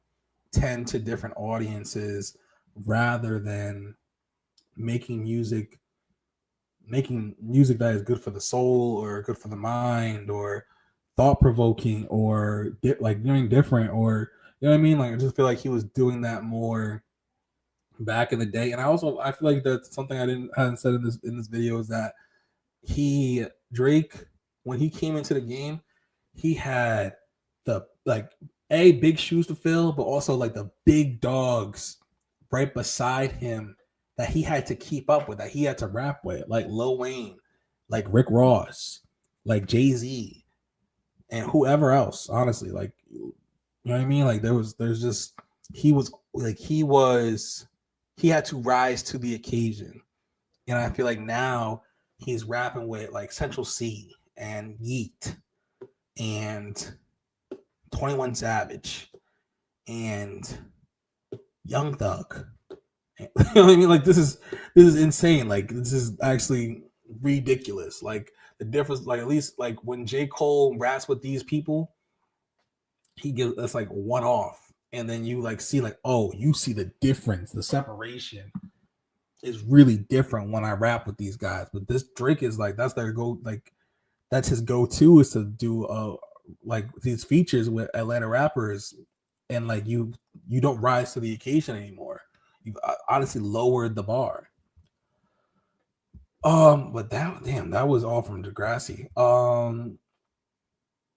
tend to different audiences rather than making music that is good for the soul or good for the mind or thought-provoking or like doing different, or you know what I mean. Like, I just feel like he was doing that more back in the day. And I feel like that's something I hadn't said in this video, is that Drake, when he came into the game, he had the big shoes to fill, but also like the big dogs right beside him that he had to keep up with, that he had to rap with, like Lil Wayne, like Rick Ross, like Jay-Z, and whoever else. Honestly, like, you know what I mean? Like, he had to rise to the occasion. And I feel like now he's rapping with like Central C and Yeet and 21 Savage and Young Thug. You know what I mean? Like, this is insane. Like, this is actually ridiculous. Like, the difference, like, at least like when J. Cole raps with these people, he gives us like one off, and then you like see like, oh, you see the difference. The separation is really different when I rap with these guys. But this Drake is like, that's his go-to, is to do like these features with Atlanta rappers, and like you don't rise to the occasion anymore. You've honestly lowered the bar. But that was all from Degrassi.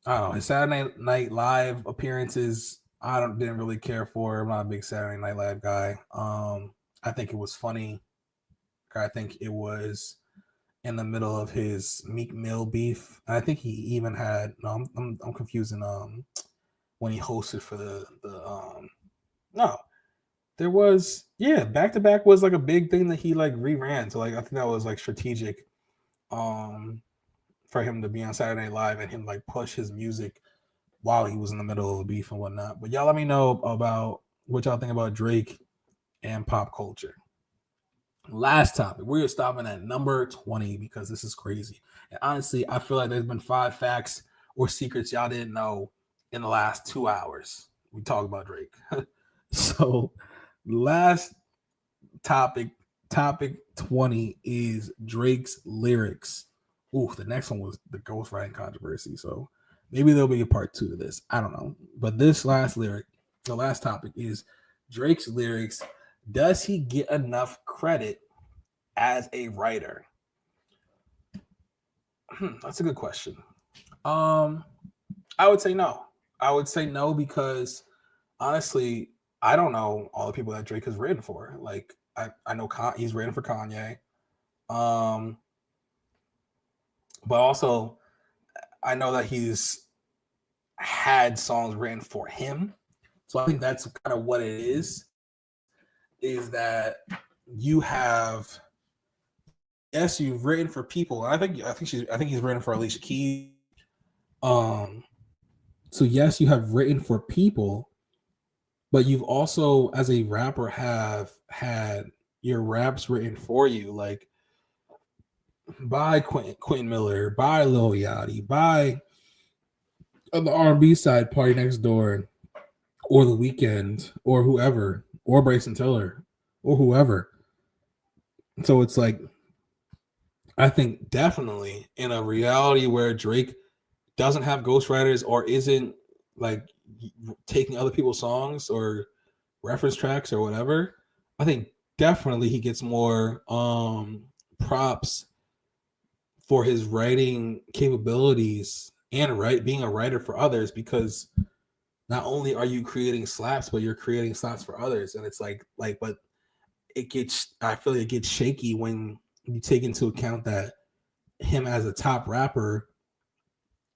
I don't know, his Saturday Night Live appearances, didn't really care for. I'm not a big Saturday Night Live guy. I think it was funny. I think it was in the middle of his Meek Mill beef. And I think he even had I'm confusing when he hosted for the no. There was back to back was like a big thing that he like reran. So like I think that was like strategic for him to be on Saturday Night Live and him like push his music while he was in the middle of a beef and whatnot. But y'all let me know about what y'all think about Drake and pop culture. Last topic. We're stopping at number 20 because this is crazy. And honestly, I feel like there's been 5 facts or secrets y'all didn't know in the last 2 hours. We talk about Drake. So last topic 20 is Drake's lyrics. Ooh, the next one was the ghostwriting controversy. So maybe there'll be a part 2 to this. I don't know. But this last topic is Drake's lyrics. Does he get enough credit as a writer? That's a good question. I would say no. Because honestly, I don't know all the people that Drake has written for. Like, I know he's written for Kanye. But also I know that he's had songs written for him. So I think that's kind of what it is that you have, yes, you've written for people. I think he's written for Alicia Keys. So yes, you have written for people, but you've also, as a rapper, have had your raps written for you, like by Quentin Miller, by Lil Yachty, by on the R&B side, Party Next Door, or The Weeknd, or whoever, or Bryson Tiller, or whoever. So it's like, I think definitely in a reality where Drake doesn't have ghostwriters or isn't like taking other people's songs or reference tracks or whatever, I think definitely he gets more props for his writing capabilities and being a writer for others, because not only are you creating slaps, but you're creating slaps for others. And it's but I feel like it gets shaky when you take into account that him as a top rapper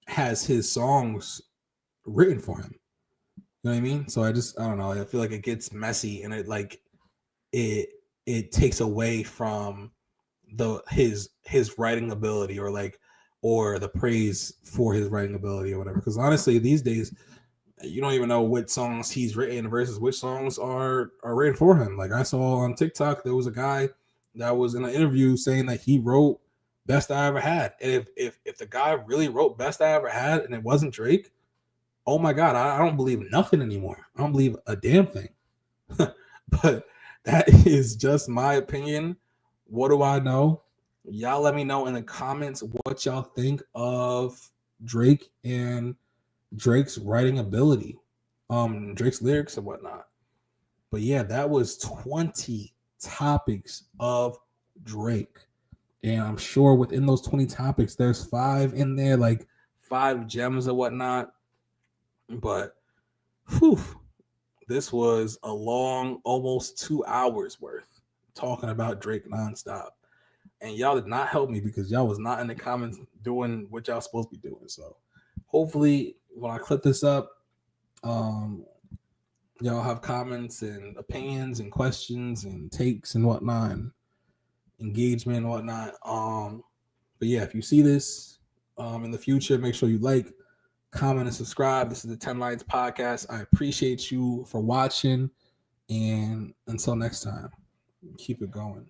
has his songs written for him. You know what I mean? So I don't know. I feel like it gets messy, and it takes away from his writing ability, or the praise for his writing ability or whatever. Because honestly, these days you don't even know what songs he's written versus which songs are written for him. Like I saw on TikTok, there was a guy that was in an interview saying that he wrote Best I Ever Had. And if the guy really wrote Best I Ever Had and it wasn't Drake, oh my God, I don't believe nothing anymore. I don't believe a damn thing. But that is just my opinion. What do I know? Y'all let me know in the comments what y'all think of Drake and Drake's writing ability, Drake's lyrics and whatnot. But yeah, that was 20 topics of Drake. And I'm sure within those 20 topics, there's 5 in there, like 5 gems or whatnot. But whew, this was a long, almost 2 hours worth talking about Drake nonstop. And y'all did not help me because y'all was not in the comments doing what y'all supposed to be doing. So hopefully when I clip this up, y'all have comments and opinions and questions and takes and whatnot, and engagement and whatnot. But yeah, if you see this in the future, make sure you like, comment, and subscribe. This is the 10 Lines Podcast. I appreciate you for watching, and until next time, keep it going.